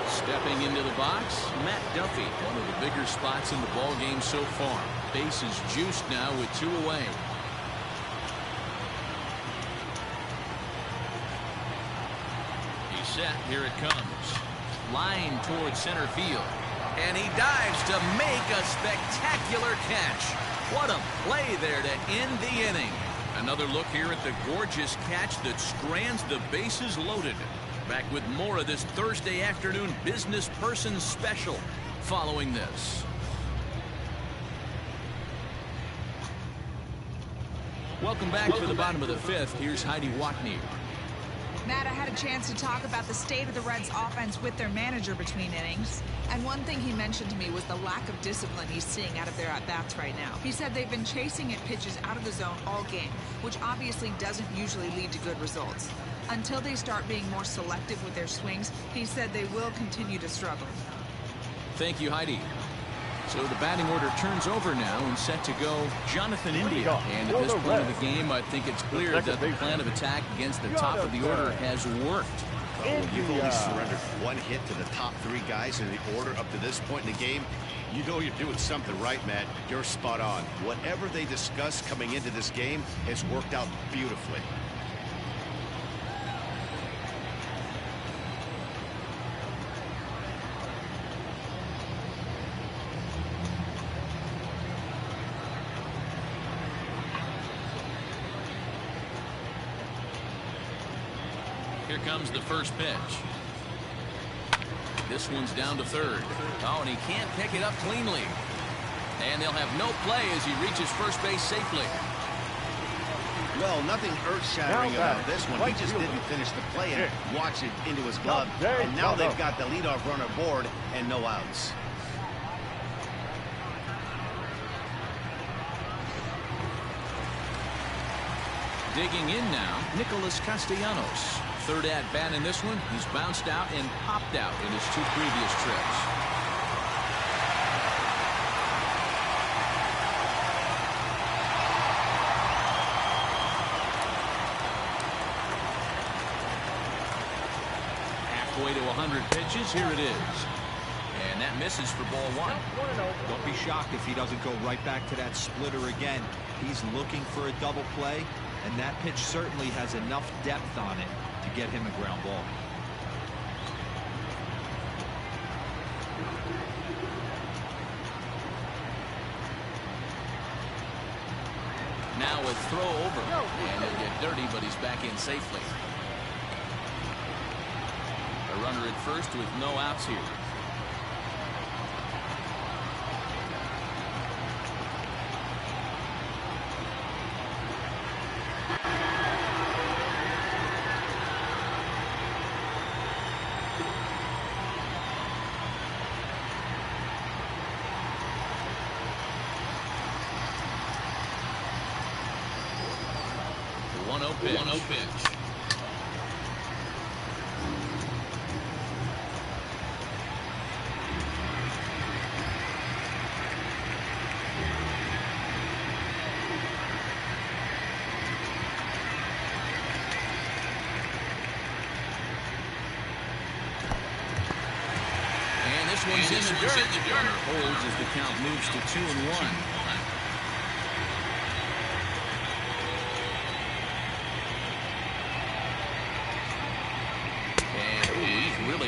Stepping into the box, Matt Duffy, one of the bigger spots in the ball game so far. Base is juiced now with 2 away. He's set. Here it comes. Line towards center field. And he dives to make a spectacular catch. What a play there to end the inning. Another look here at the gorgeous catch that strands the bases loaded. Back with more of this Thursday afternoon business person special following this. Welcome back for the bottom of the fifth. Here's Heidi Watney. Matt, I had a chance to talk about the state of the Reds' offense with their manager between innings. And one thing he mentioned to me was the lack of discipline he's seeing out of their at-bats right now. He said they've been chasing at pitches out of the zone all game, which obviously doesn't usually lead to good results. Until they start being more selective with their swings, he said they will continue to struggle. Thank you, Heidi. So the batting order turns over now and set to go Jonathan India. And at this point of the game, I think it's clear that the plan of attack against the top of the order has worked. Well, you've only surrendered one hit to the top three guys in the order up to this point in the game. You know you're doing something right, Matt. You're spot on. Whatever they discussed coming into this game has worked out beautifully. Here comes the first pitch. This one's down to third. Oh, and he can't pick it up cleanly. And they'll have no play as he reaches first base safely. Well, nothing earth-shattering about this one. He just didn't finish the play and watch it into his glove. And now they've got the leadoff runner aboard and no outs. Digging in now, Nicholas Castellanos. Third at-bat in this one. He's bounced out and popped out in his two previous trips. Halfway to 100 pitches. Here it is. And that misses for ball one. Don't be shocked if he doesn't go right back to that splitter again. He's looking for a double play, and that pitch certainly has enough depth on it to get him a ground ball. Now a throw over, and it'll get dirty, but he's back in safely. A runner at first with no outs here. The 1-0 pitch. And this one's in the dirt. Runner holds as the count moves to 2-1.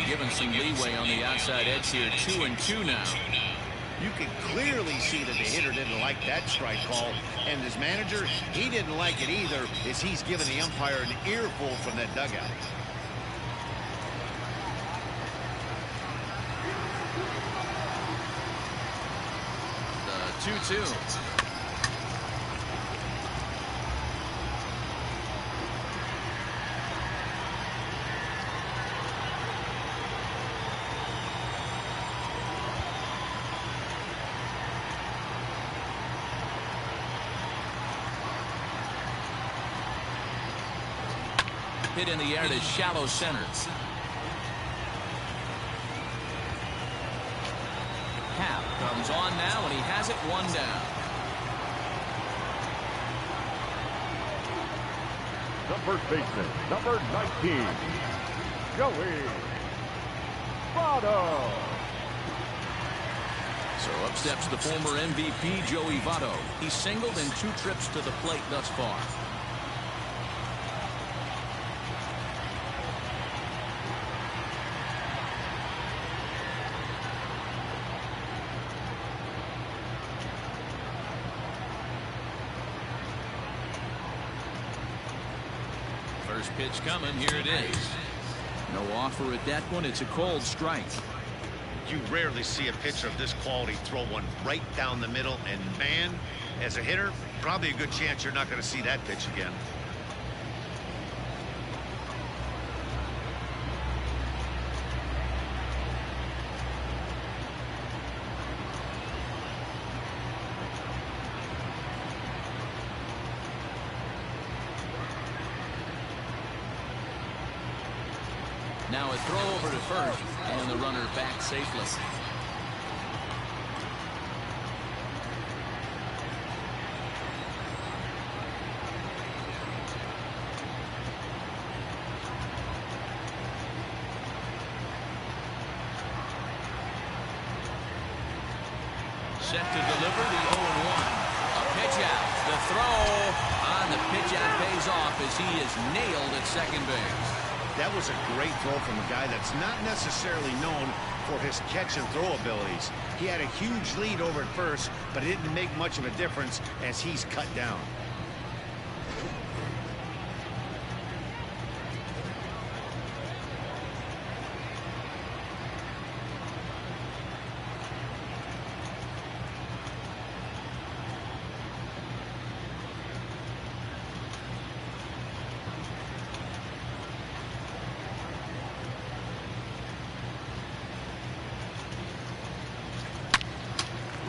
Given some leeway on the outside edge here. 2-2 now. You can clearly see that the hitter didn't like that strike call, and his manager, he didn't like it either, as he's given the umpire an earful from that dugout. The 2-2. Hit in the air to shallow center. Happ comes on now, and he has it one down. The first baseman, number 19, Joey Votto. So up steps the former MVP, Joey Votto. He's singled in 2 trips to the plate thus far. First pitch coming. Here it is. No offer at that one. It's a cold strike. You rarely see a pitcher of this quality throw one right down the middle, and man, as a hitter, probably a good chance you're not going to see that pitch again. Now a throw over to first, and the runner back safely. Set to deliver the 0-1. A pitch out. The throw on the pitch out pays off as he is nailed at second base. That was a great throw from a guy that's not necessarily known for his catch and throw abilities. He had a huge lead over at first, but it didn't make much of a difference as he's cut down.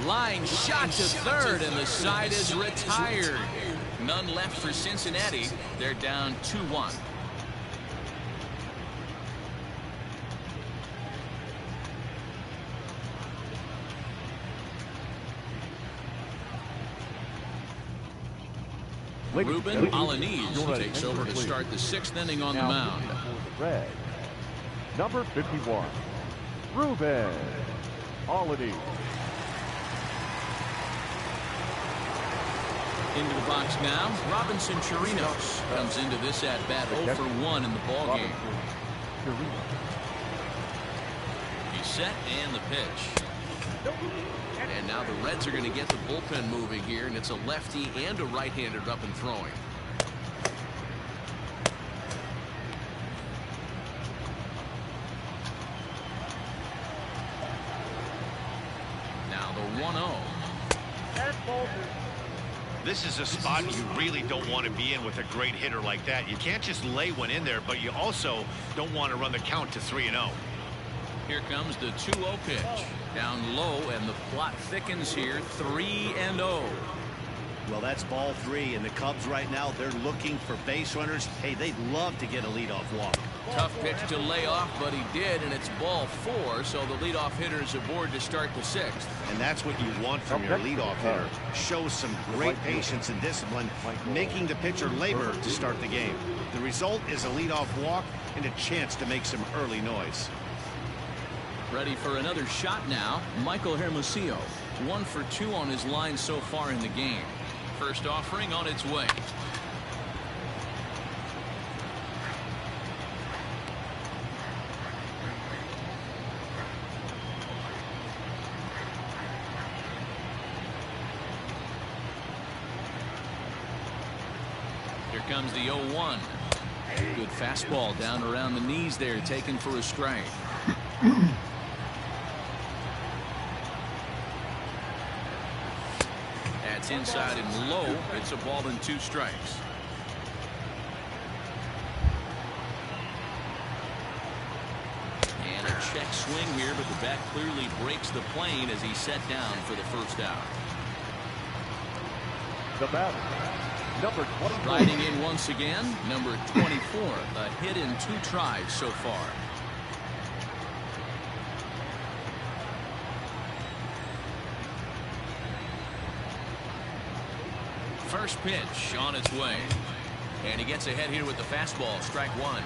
Line shot to third, and the side is retired. None left for Cincinnati. They're down 2-1. Ruben Alanis takes over to start the 6th inning on the mound. Red, number 51, Ruben Alanis. Into the box now, Robinson Chirinos comes into this at-bat 0 for 1 in the ballgame. He's set and the pitch. And now the Reds are going to get the bullpen moving here, and it's a lefty and a right-hander up and throwing. Now the 1-0. This is a spot you really don't want to be in with a great hitter like that. You can't just lay one in there, but you also don't want to run the count to 3-0. Here comes the 2-0 pitch. Down low, and the plot thickens here. 3-0. Well, that's ball 3, and the Cubs right now, they're looking for base runners. Hey, they'd love to get a leadoff walk. Tough pitch to lay off, but he did, and it's ball 4, so the leadoff hitter is aboard to start the 6th. And that's what you want from your leadoff hitter. Shows some great patience and discipline, making the pitcher labor to start the game. The result is a leadoff walk and a chance to make some early noise. Ready for another shot now, Michael Hermosillo. 1 for 2 on his line so far in the game. First offering on its way. Here comes the 0-1. Good fastball down around the knees there, taken for a strike. That's inside and low. It's a ball and 2 strikes. And a check swing here, but the bat clearly breaks the plane as he's set down for the first out. The batter, number 24. Riding in once again, number 24. A hit in 2 tries so far. First pitch on its way. And he gets ahead here with the fastball. Strike 1.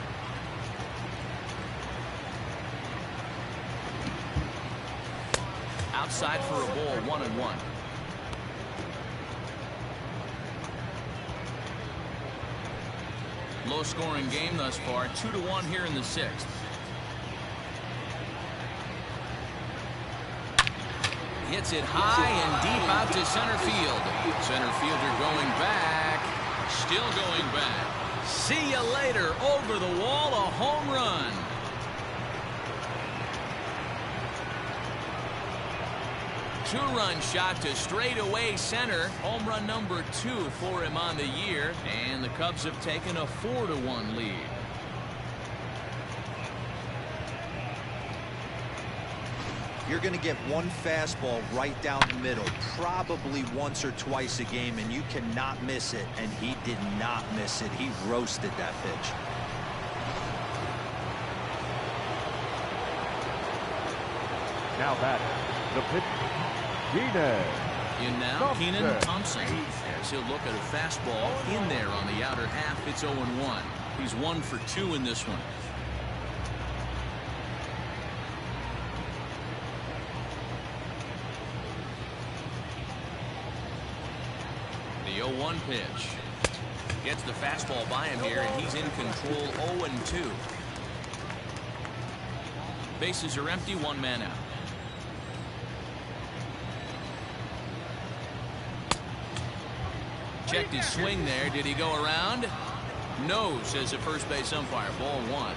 Outside for a ball, 1-1. Low scoring game thus far. 2-1 here in the 6th. Hits it high and deep out to center field. Center fielder going back. Still going back. See you later. Over the wall, a home run. two-run shot to straightaway center. Home run number 2 for him on the year. And the Cubs have taken a 4-1 lead. You're going to get one fastball right down the middle, probably once or twice a game, and you cannot miss it. And he did not miss it. He roasted that pitch. Now batting, the pitch, Keenan. In now, Thompson. Keenan Thompson, as he'll look at a fastball in there on the outer half. It's 0-1. He's 1 for 2 in this one. The 0-1 pitch. Gets the fastball by him here, and he's in control. 0-2. Bases are empty, 1 man out. Checked his swing there. Did he go around? No, says the first base umpire. Ball 1.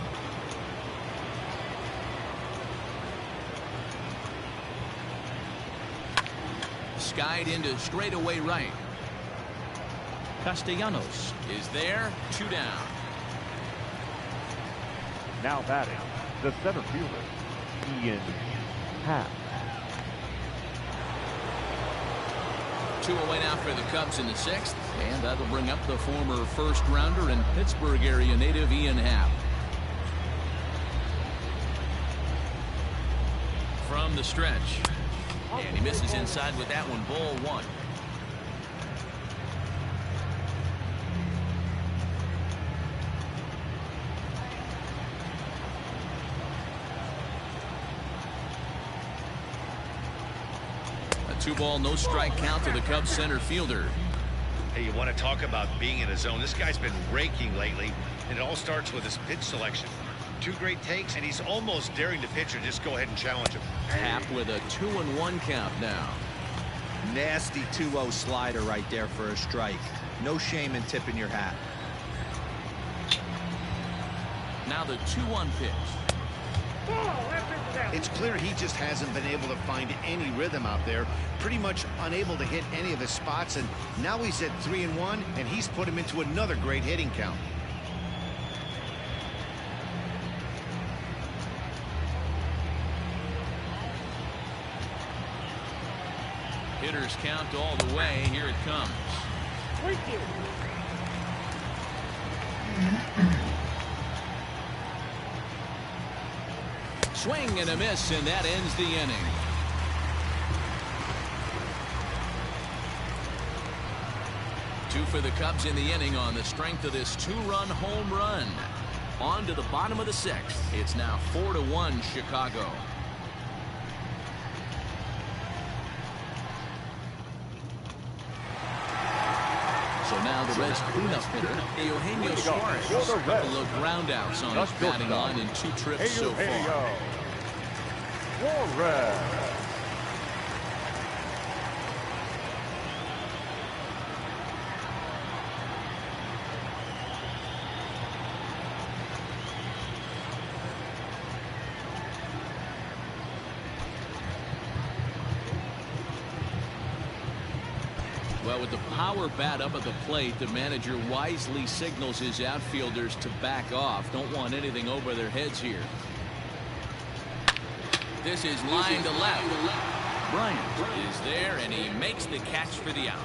Skied into straightaway right. Castellanos is there. 2 down. Now batting, the center fielder, Happ. 2 away now for the Cubs in the 6th, and that'll bring up the former first-rounder and Pittsburgh area native Happ. From the stretch, and he misses inside with that one. Ball 1. A 2-ball, no strike count to the Cubs center fielder. Hey, you want to talk about being in a zone? This guy's been raking lately, and it all starts with his pitch selection. 2 great takes, and he's almost daring the pitcher just go ahead and challenge him. Happ with a 2-1 count now. Nasty 2-0 slider right there for a strike. No shame in tipping your hat. Now the 2-1 pitch. It's clear he just hasn't been able to find any rhythm out there. Pretty much unable to hit any of his spots, and now he's at 3-1, and he's put him into another great hitting count. Hitters count all the way. Here it comes. Swing and a miss, and that ends the inning. Two for the Cubs in the inning on the strength of this 2-run home run. On to the bottom of the 6th. It's now 4-1 Chicago. So now the Reds cleanup hitter, Eugenio Suarez. A couple of groundouts on his batting line in 2 trips so far. Suarez. Well, with the power bat up at the plate, the manager wisely signals his outfielders to back off. Don't want anything over their heads here. This is line to left. Bryant is there, and he makes the catch for the out.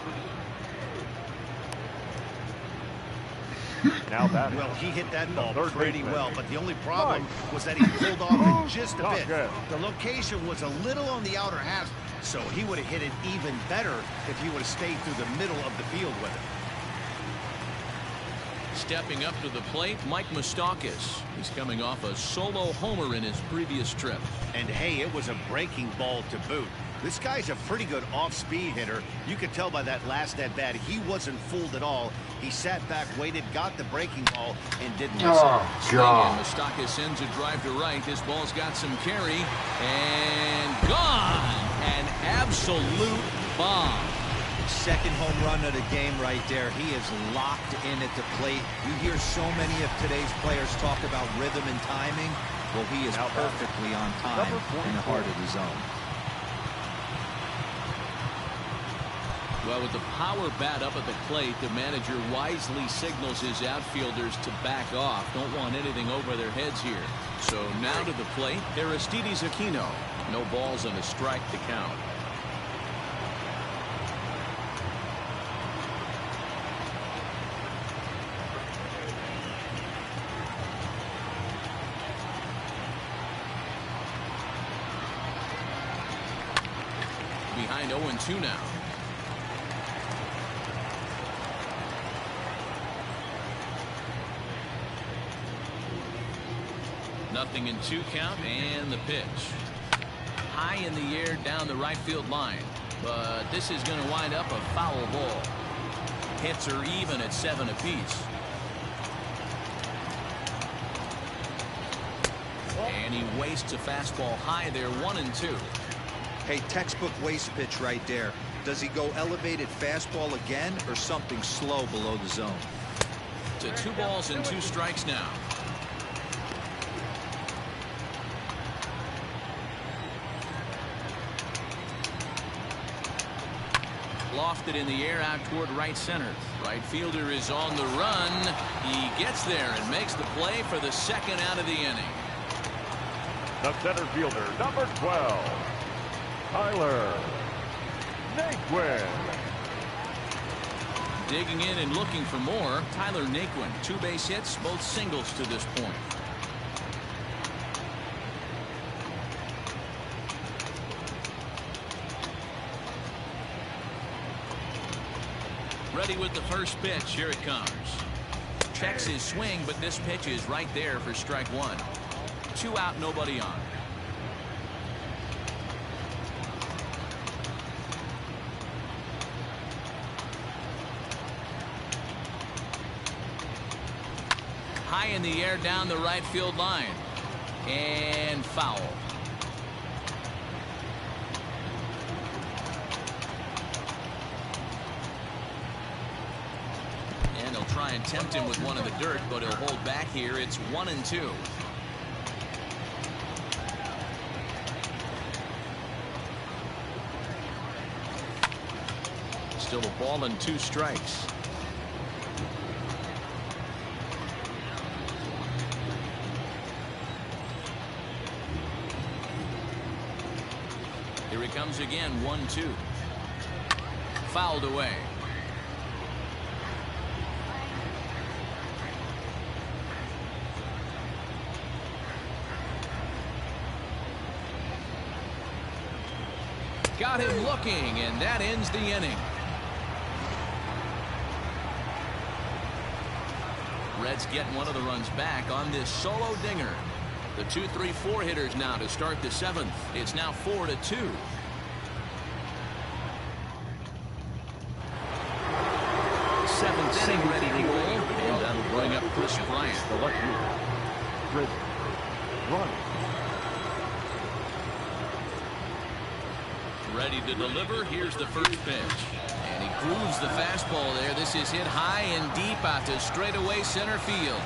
Now batting. Well, he hit that ball pretty well, but the only problem was that he pulled off it just a bit. The location was a little on the outer half, so he would have hit it even better if he would have stayed through the middle of the field with it. Stepping up to the plate, Mike Moustakas. He's coming off a solo homer in his previous trip. And hey, it was a breaking ball to boot. This guy's a pretty good off-speed hitter. You could tell by that last at-bat he wasn't fooled at all. He sat back, waited, got the breaking ball, and didn't miss it. And Moustakas sends a drive to right. This ball's got some carry, and gone! An absolute bomb. Second home run of the game right there. He is locked in at the plate. You hear so many of today's players talk about rhythm and timing. Well, he is perfectly on time in the heart of the zone. Well, with the power bat up at the plate, the manager wisely signals his outfielders to back off. Don't want anything over their heads here. So now to the plate, Aristides Aquino. No balls and a strike to count. Behind 0-2 now. Nothing in 2 count, and the pitch. High in the air down the right field line. But this is going to wind up a foul ball. Hits are even at 7 apiece. And he wastes a fastball high there, 1-2. Hey, textbook waste pitch right there. Does he go elevated fastball again or something slow below the zone? To 2 balls and 2 strikes now. Lofted in the air out toward right center. Right fielder is on the run. He gets there and makes the play for the 2nd out of the inning. The center fielder, number 12, Tyler Naquin. Digging in and looking for more, Tyler Naquin. 2 base hits, both singles to this point. Ready with the first pitch. Here it comes. Checks his swing, but this pitch is right there for strike 1. 2 out, nobody on. High in the air down the right field line. And foul. And he'll try and tempt him with one in the dirt, but he'll hold back here. It's 1-2. Still a ball and 2 strikes. Here he comes again, 1-2. Fouled away. Got him looking, and that ends the inning. Reds getting one of the runs back on this solo dinger. The 2-3-4 hitters now to start the 7th. It's now 4-2. 7th inning ready to roll, and that'll bring up Chris Bryant. Chris Bryant. Ready to deliver. Here's the first pitch. And he grooves the fastball there. This is hit high and deep out to straightaway center field.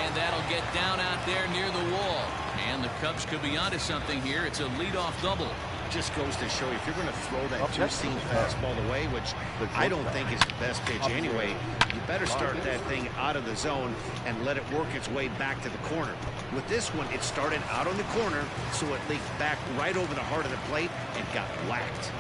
And that'll get down out there near the wall. And the Cubs could be onto something here. It's a leadoff double. Just goes to show you, if you're going to throw that 2-seam fastball away, which I don't think is the best pitch anyway, you better start that thing out of the zone and let it work its way back to the corner. With this one, it started out on the corner, so it leaked back right over the heart of the plate and got whacked.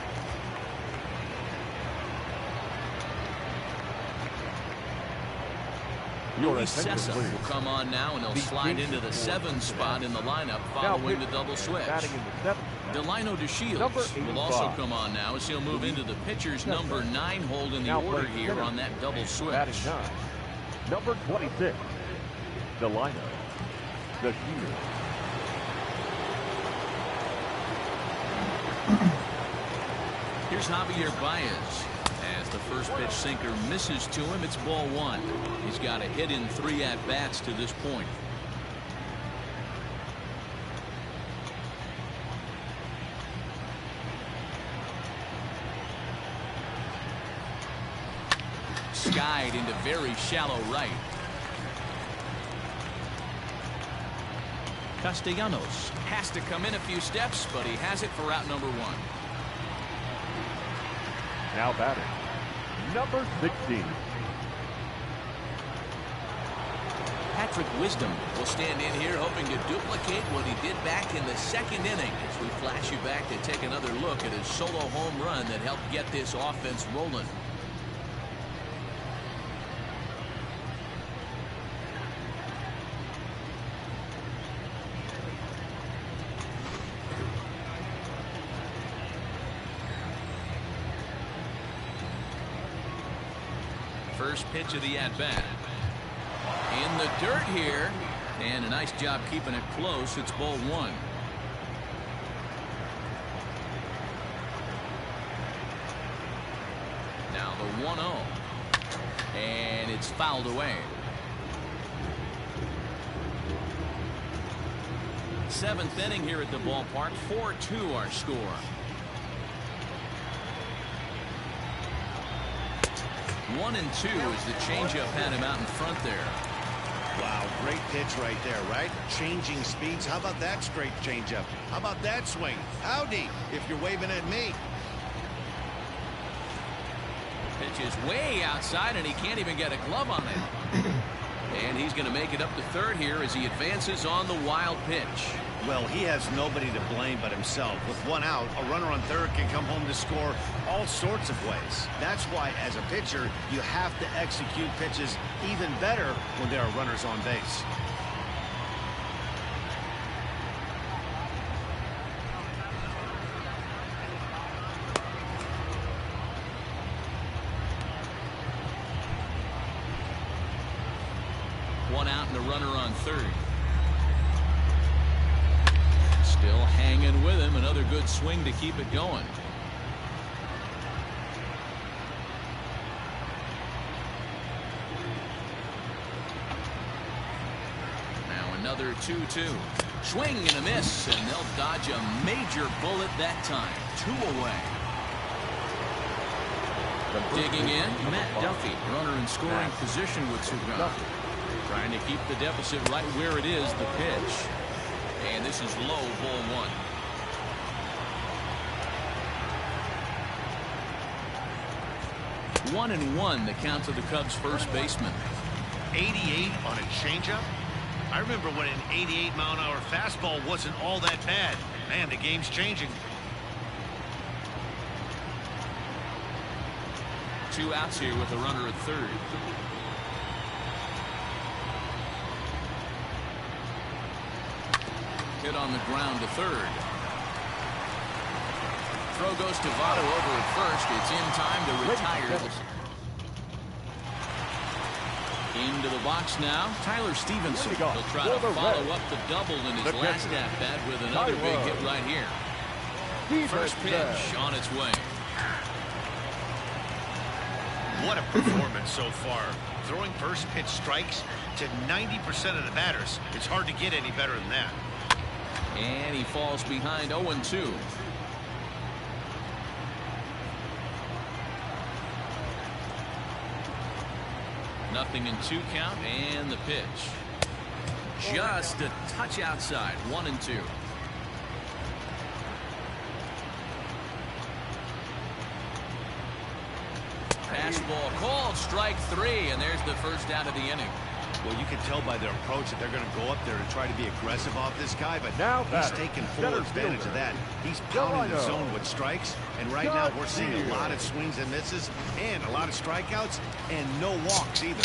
Luis Sessa will come on now, and he'll slide into the 7th spot in the lineup following the double switch. Delino DeShields will also come on now as he'll move into the pitcher's number 9 hold in the order here on that double switch. Number 26, Delino DeShields. Here's Javier Baez. As the first pitch sinker misses to him, it's ball 1. He's got a hit in 3 at-bats to this point. Skied into very shallow right. Castellanos has to come in a few steps, but he has it for out number 1. Now batting, number 16. Patrick Wisdom will stand in here hoping to duplicate what he did back in the second inning as we flash you back to take another look at his solo home run that helped get this offense rolling. First pitch of the at-bat. In the dirt here, and a nice job keeping it close. It's ball one. Now the 1-0, and it's fouled away. Seventh inning here at the ballpark. 4-2 our score. One and two as the changeup had him out in front there. Wow, great pitch right there, right? Changing speeds. How about that straight changeup? How about that swing? Howdy, if you're waving at me. Pitch is way outside, and he can't even get a glove on it. And he's going to make it up to third here as he advances on the wild pitch. Well, he has nobody to blame but himself. With one out, a runner on third can come home to score all sorts of ways. That's why, as a pitcher, you have to execute pitches even better when there are runners on base. One out and a runner on third. Still hanging with him. Another good swing to keep it going. Now another 2-2. Swing and a miss, and they'll dodge a major bullet that time. 2 away. Digging in, Matt Duffy, runner in scoring position with 2 guns. Trying to keep the deficit right where it is, the pitch. And this is low, ball 1. 1-1 the count to the Cubs first baseman. 88 on a changeup? I remember when an 88-mile-an-hour fastball wasn't all that bad. Man, the game's changing. 2 outs here with a runner at third. Hit on the ground to third. Throw goes to Votto over at first. It's in time to retire. Into the box now, Tyler Stevenson. He'll try to follow up the double in his last at-bat with another big hit right here. First pitch on its way. What a performance so far. Throwing first pitch strikes to 90% of the batters. It's hard to get any better than that. And he falls behind 0-2. Nothing in 2 count, and the pitch. Just a touch outside. 1-2. Fastball called, strike 3, and there's the first out of the inning. Well, you can tell by their approach that they're going to go up there to try to be aggressive off this guy, but now he's taking full advantage of that. He's pounding the zone with strikes, and right now we're seeing a lot of swings and misses and a lot of strikeouts and no walks either.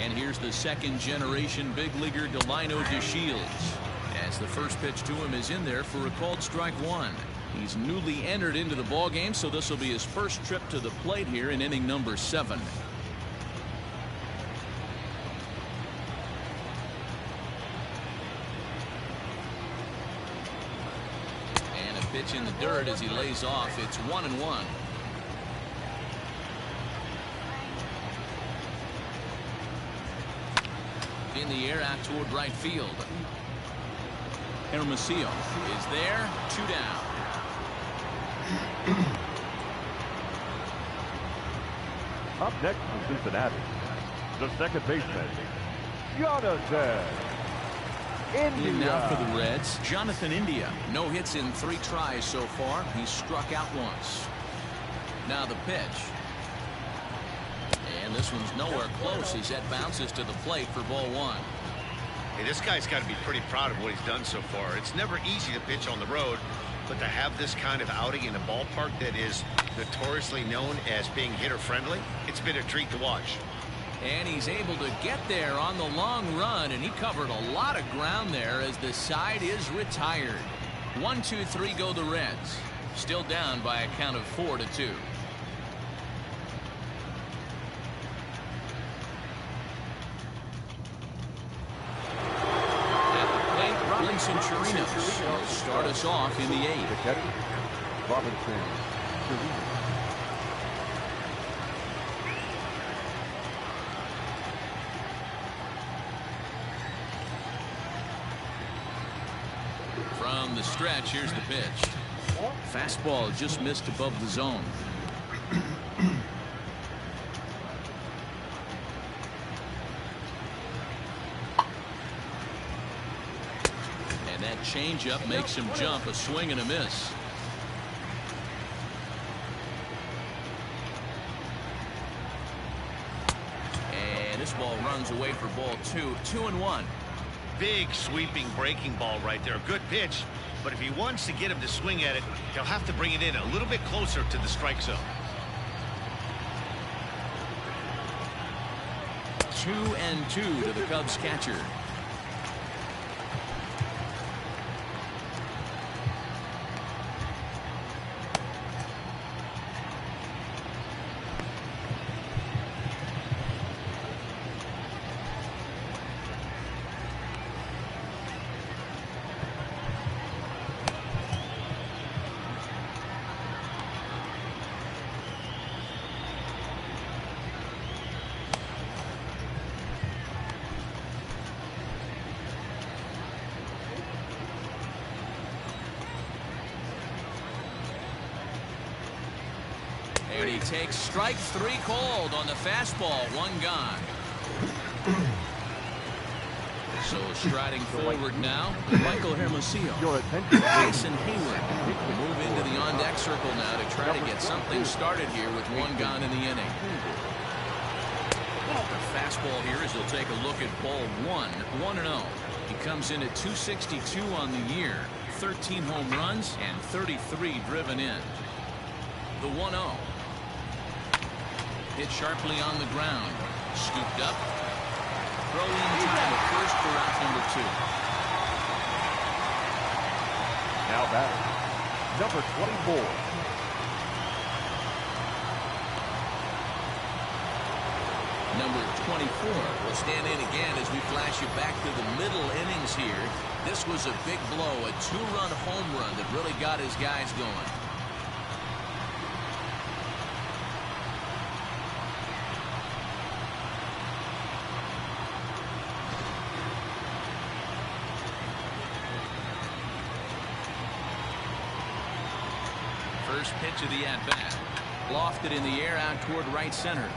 And here's the second-generation big leaguer Delino DeShields. As the first pitch to him is in there for a called strike 1. He's newly entered into the ballgame, so this will be his first trip to the plate here in inning number 7. Pitch in the dirt as he lays off. It's 1-1. In the air out toward right field. Hermosillo is there. 2 down. Up next from Cincinnati, the second baseman, Jonathan India. In now for the Reds, Jonathan India. No hits in 3 tries so far. He's struck out once. Now the pitch. And this one's nowhere close as that bounces to the plate for ball 1. Hey, this guy's got to be pretty proud of what he's done so far. It's never easy to pitch on the road, but to have this kind of outing in a ballpark that is notoriously known as being hitter-friendly, it's been a treat to watch. And he's able to get there on the long run, and he covered a lot of ground there as the side is retired. 1-2-3 go the Reds. Still down by a count of 4-2. Centurinos will start us off in the 8th. Robinson. From the stretch, here's the pitch. Fastball just missed above the zone. Changeup makes him jump. A swing and a miss. And this ball runs away for ball 2. 2-1. Big sweeping breaking ball right there. Good pitch, but if he wants to get him to swing at it, he'll have to bring it in a little bit closer to the strike zone. 2-2 to the Cubs catcher. And he takes strike 3 called on the fastball. 1 gone. So striding forward now, Michael Hermosillo. Jason Hayward will move into the on-deck circle now to try to get something started here with 1 gone in the inning. The fastball here as he'll take a look at ball 1. 1-0. He comes in at 262 on the year. 13 home runs and 33 driven in. The 1-0. Hit sharply on the ground. Scooped up. Throw in time at first for out number 2. Now batting, number 24. Number 24 will stand in again as we flash you back to the middle innings here. This was a big blow, a 2-run home run that really got his guys going. First pitch of the at-bat. Lofted in the air out toward right center.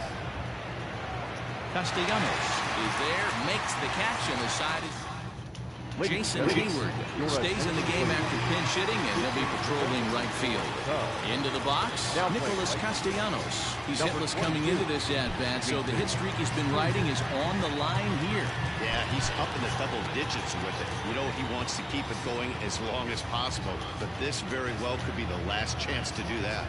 Castellanos is there, makes the catch, and the side is... Jason Hayward stays in the game after pinch hitting, and he'll be patrolling right field. Into the box, Nicholas Castellanos. He's hitless coming into this at-bat, so the hit streak he's been riding is on the line here. Yeah, he's up in the double digits with it. You know, he wants to keep it going as long as possible, but this very well could be the last chance to do that.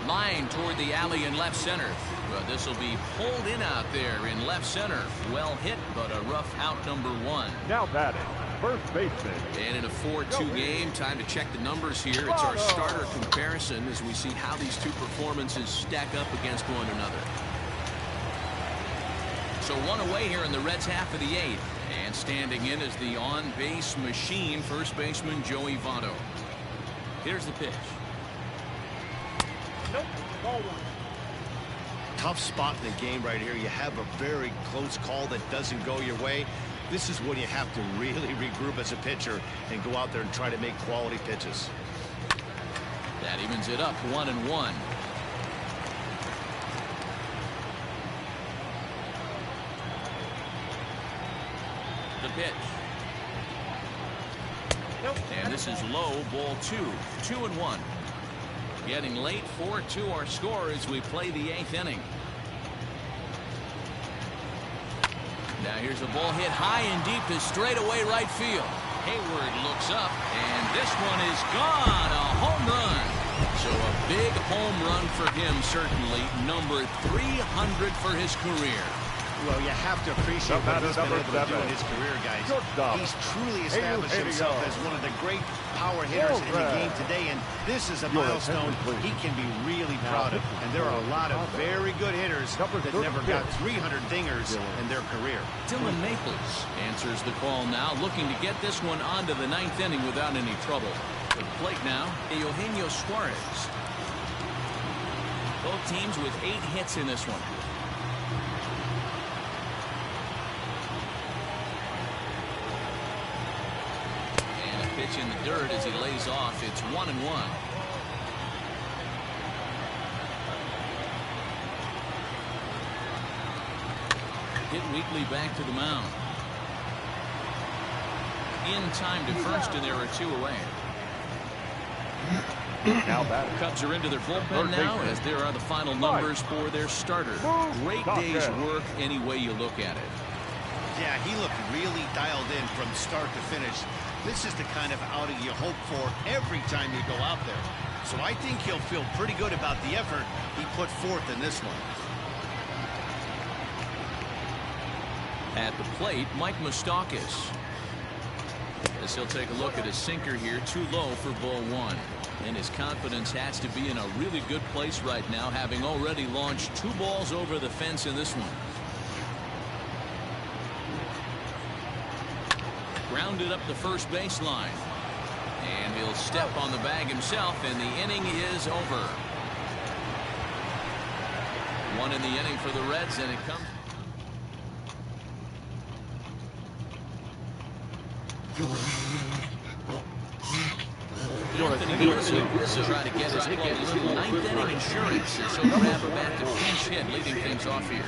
Line toward the alley in left center. But this will be pulled in out there in left center. Well hit, but a rough out number 1. Now batting, first baseman. And in a 4-2 game, time to check the numbers here. It's our starter comparison as we see how these two performances stack up against one another. So 1 away here in the Reds' half of the 8th. And standing in is the on-base machine, first baseman Joey Votto. Here's the pitch. Nope. Ball 1. Tough spot in the game right here. You have a very close call that doesn't go your way. This is when you have to really regroup as a pitcher and go out there and try to make quality pitches. That evens it up 1-1. The pitch. Nope. And this is low, ball 2. 2-1. Getting late, 4-2 our score as we play the 8th inning. Now here's a ball hit high and deep to straightaway right field. Hayward looks up, and this one is gone. A home run. So a big home run for him, certainly. Number 300 for his career. Well, you have to appreciate what he's been able to do in his career, guys. He's truly established himself as one of the great power hitters in the game today, and this is a milestone he can be really proud of. And there are a lot of very good hitters that never got 300 dingers in their career. Dylan Maples answers the call now, looking to get this one onto the 9th inning without any trouble. At the plate now, Eugenio Suarez. Both teams with 8 hits in this one. Pitch in the dirt as he lays off. It's 1-1. Hit weakly back to the mound. In time to first, and there are 2 away. Now batter. Cubs are into their bullpen now, as there are the final numbers for their starter. Great day's work any way you look at it. Yeah, he looked really dialed in from start to finish. This is the kind of outing you hope for every time you go out there. So I think he'll feel pretty good about the effort he put forth in this one. At the plate, Mike Moustakas. As he'll take a look at his sinker here, too low for ball 1. And his confidence has to be in a really good place right now, having already launched 2 balls over the fence in this one. Grounded up the first baseline. And he'll step on the bag himself, and the inning is over. 1 in the inning for the Reds, and it comes. Anthony Rizzo try to get his club a little 9th inning insurance as he'll grab a bat to pinch hit, leading things off here.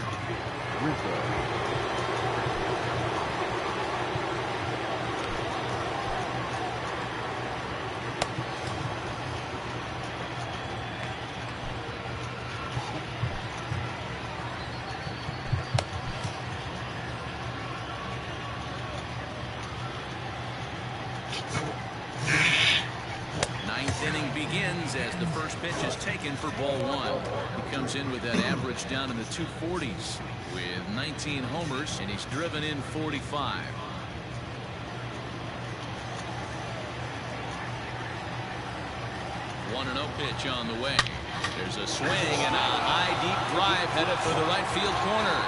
As the first pitch is taken for ball 1. He comes in with that average down in the 240s with 19 homers, and he's driven in 45. One and 0 pitch on the way. There's a swing and a high deep drive headed for the right field corner.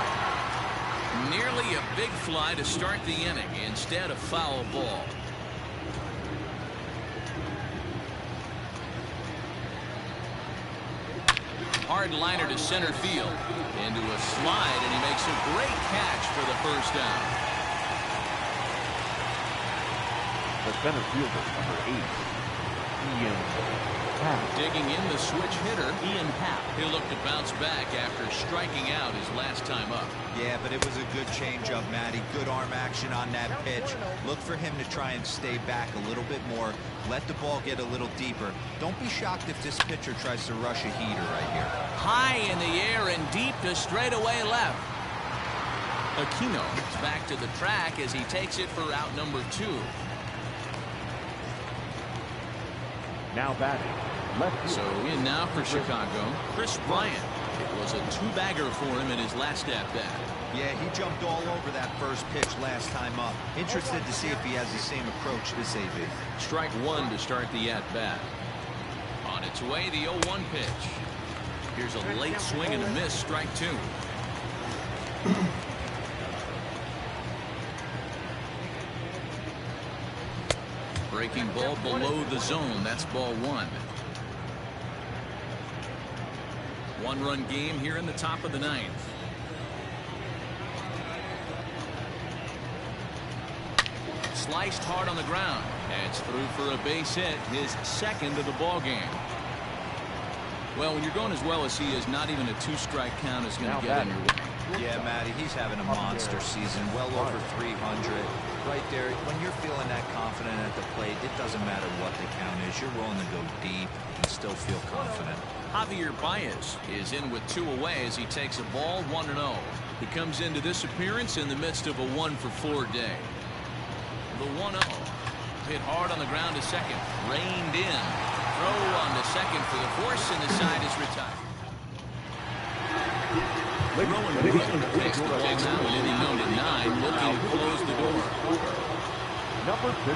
Nearly a big fly to start the inning instead of foul ball. Hard liner to center field. Into a slide, and he makes a great catch for the first down. The center fielder, number 8, Ian Happ. Digging in the switch hitter, Ian Happ. He'll look to bounce back after striking out his last time up. Yeah, but it was a good changeup, Matty. Good arm action on that pitch. Look for him to try and stay back a little bit more. Let the ball get a little deeper. Don't be shocked if this pitcher tries to rush a heater right here. High in the air and deep to straightaway left. Aquino is back to the track as he takes it for out number 2. Now batting. Left. So in now for Chicago, Chris Bryant. It was a 2-bagger for him in his last at-bat. Yeah, he jumped all over that first pitch last time up. Interested to see if he has the same approach this AB. Strike 1 to start the at-bat. On its way, the 0-1 pitch. Here's a late swing and a miss, strike 2. Breaking ball below the zone. That's ball one. One-run game here in the top of the ninth. Sliced hard on the ground. It's through for a base hit, his second of the ball game. Well, when you're going as well as he is, not even a two-strike count is going to get in your way. Yeah, Matty, he's having a monster season, well over 300. Right there, when you're feeling that confident at the plate, it doesn't matter what the count is. You're willing to go deep and still feel confident. Javier Baez is in with 2 away as he takes a ball 1-0. He comes into this appearance in the midst of a 1-for-4 day. The 1-0. Hit hard on the ground to second. Reined in. Throw on to second for the force, and the side is retired. Throwing takes the ball now in inning number 9, looking to close the door. Number 50.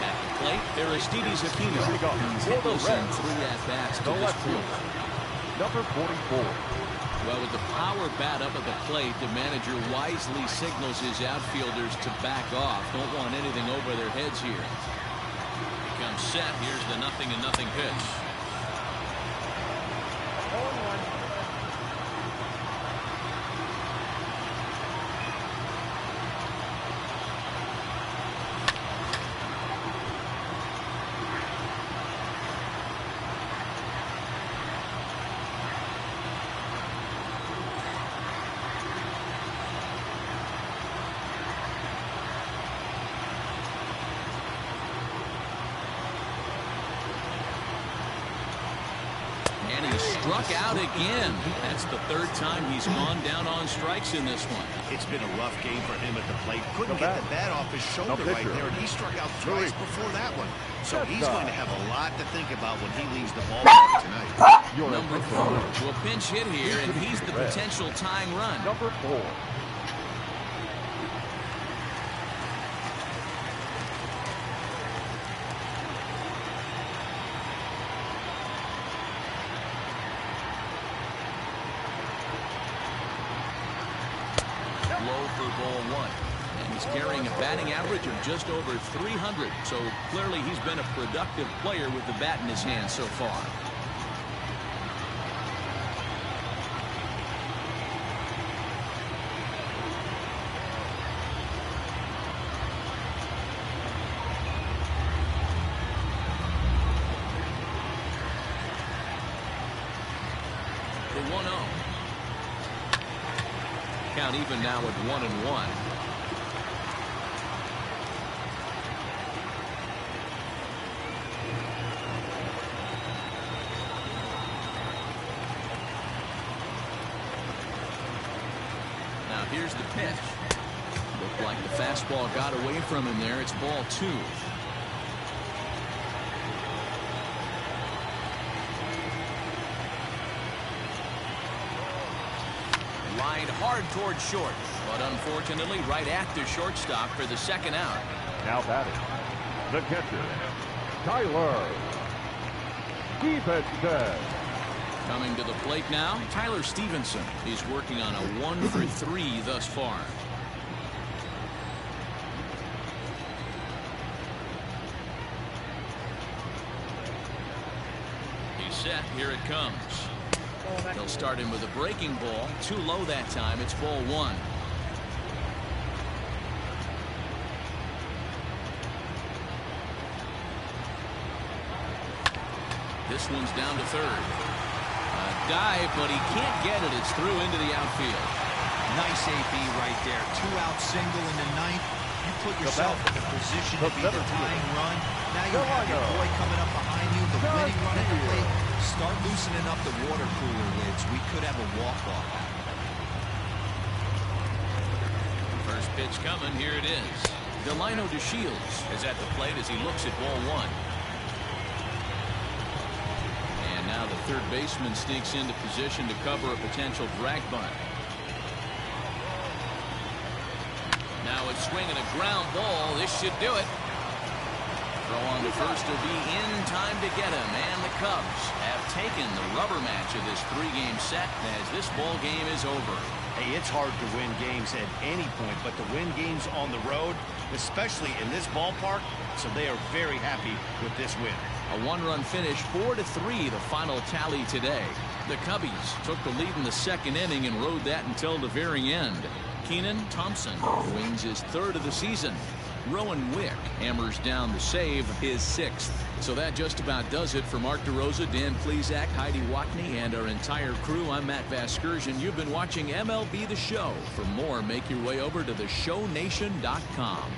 At the plate, Aristides Aquino. He's hitless in 3 at-bats to this point. Number 44. Well, with the power bat up at the plate, the manager wisely signals his outfielders to back off. Don't want anything over their heads here. He comes set. Here's the 0-0 pitch. And he struck out again. That's the 3rd time he's gone down on strikes in this one. It's been a rough game for him at the plate. Couldn't get the bat off his shoulder right there, and he struck out twice before that one. So he's going to have a lot to think about when he leaves the ballpark tonight. Number 4 to a pinch hit here, and he's the potential tying run. Number 4. Low for ball 1. And he's carrying a batting average of just over 300. So clearly he's been a productive player with the bat in his hand so far. The 1-0. Count even now at 1-1. Now here's the pitch. Looked like the fastball got away from him there. It's ball 2. Lined hard towards short, but unfortunately right at the shortstop for the 2nd out. Now batting, the catcher, Tyler Stevenson. Coming to the plate now, Tyler Stevenson. He's working on a 1-for-3 thus far. He's set. Here it comes. They'll start him with a breaking ball. Too low that time. It's ball 1. This one's down to 3rd. A dive, but he can't get it. It's through into the outfield. Nice AB right there. 2-out single in the 9th. You put yourself in a position to be the tying run. Now you have your boy coming up behind you, the winning run at the plate. Start loosening up the water cooler lids. We could have a walk-off. First pitch coming. Here it is. Delino DeShields is at the plate as he looks at ball 1. And now the 3rd baseman sneaks into position to cover a potential drag bunt. Now it's swinging a ground ball. This should do it. Throw on to first will be in time to get him, and the Cubs have taken the rubber match of this 3-game set as this ball game is over. Hey, it's hard to win games at any point, but to win games on the road, especially in this ballpark, so they are very happy with this win. A one-run finish, 4-3, the final tally today. The Cubbies took the lead in the second inning and rode that until the very end. Keenan Thompson wins his third of the season. Rowan Wick hammers down the save, his sixth. So that just about does it for Mark DeRosa, Dan Plesac, Heidi Watney, and our entire crew. I'm Matt Vasgersian. You've been watching MLB The Show. For more, make your way over to theshownation.com.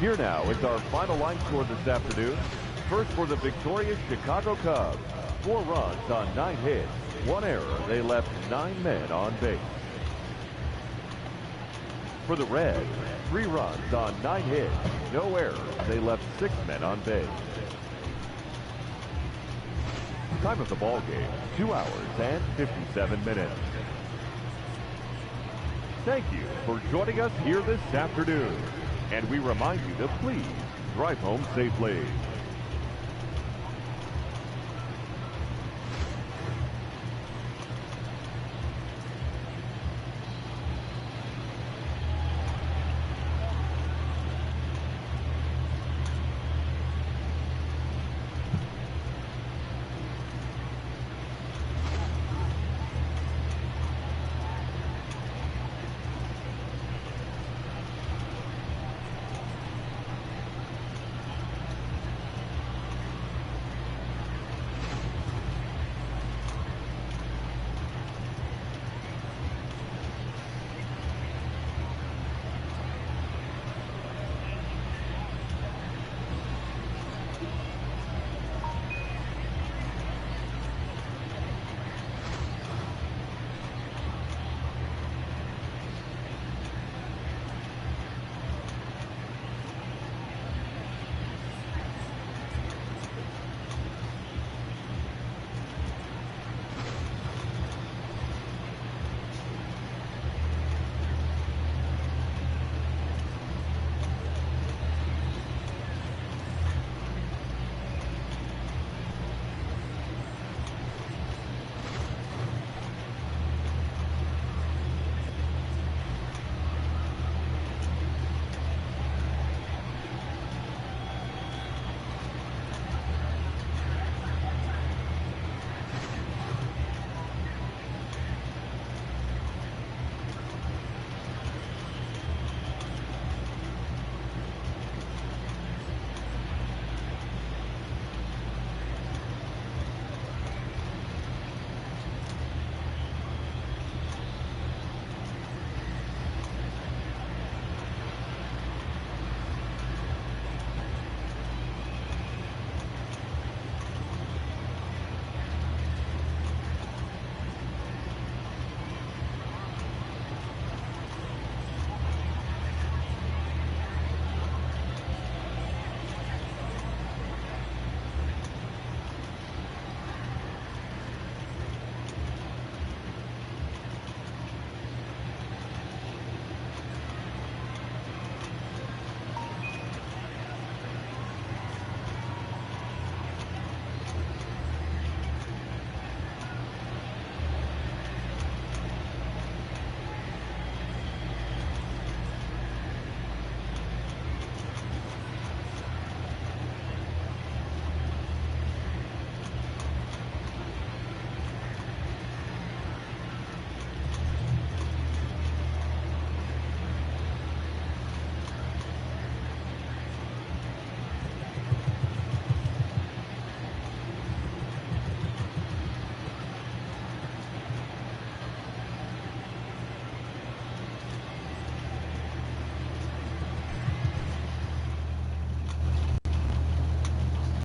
Here now is our final line score this afternoon. First for the victorious Chicago Cubs. 4 runs on 9 hits. 1 error. They left 9 men on base. For the Reds, 3 runs on 9 hits. No errors. They left 6 men on base. Time of the ball game, 2 hours and 57 minutes. Thank you for joining us here this afternoon. And we remind you to please drive home safely.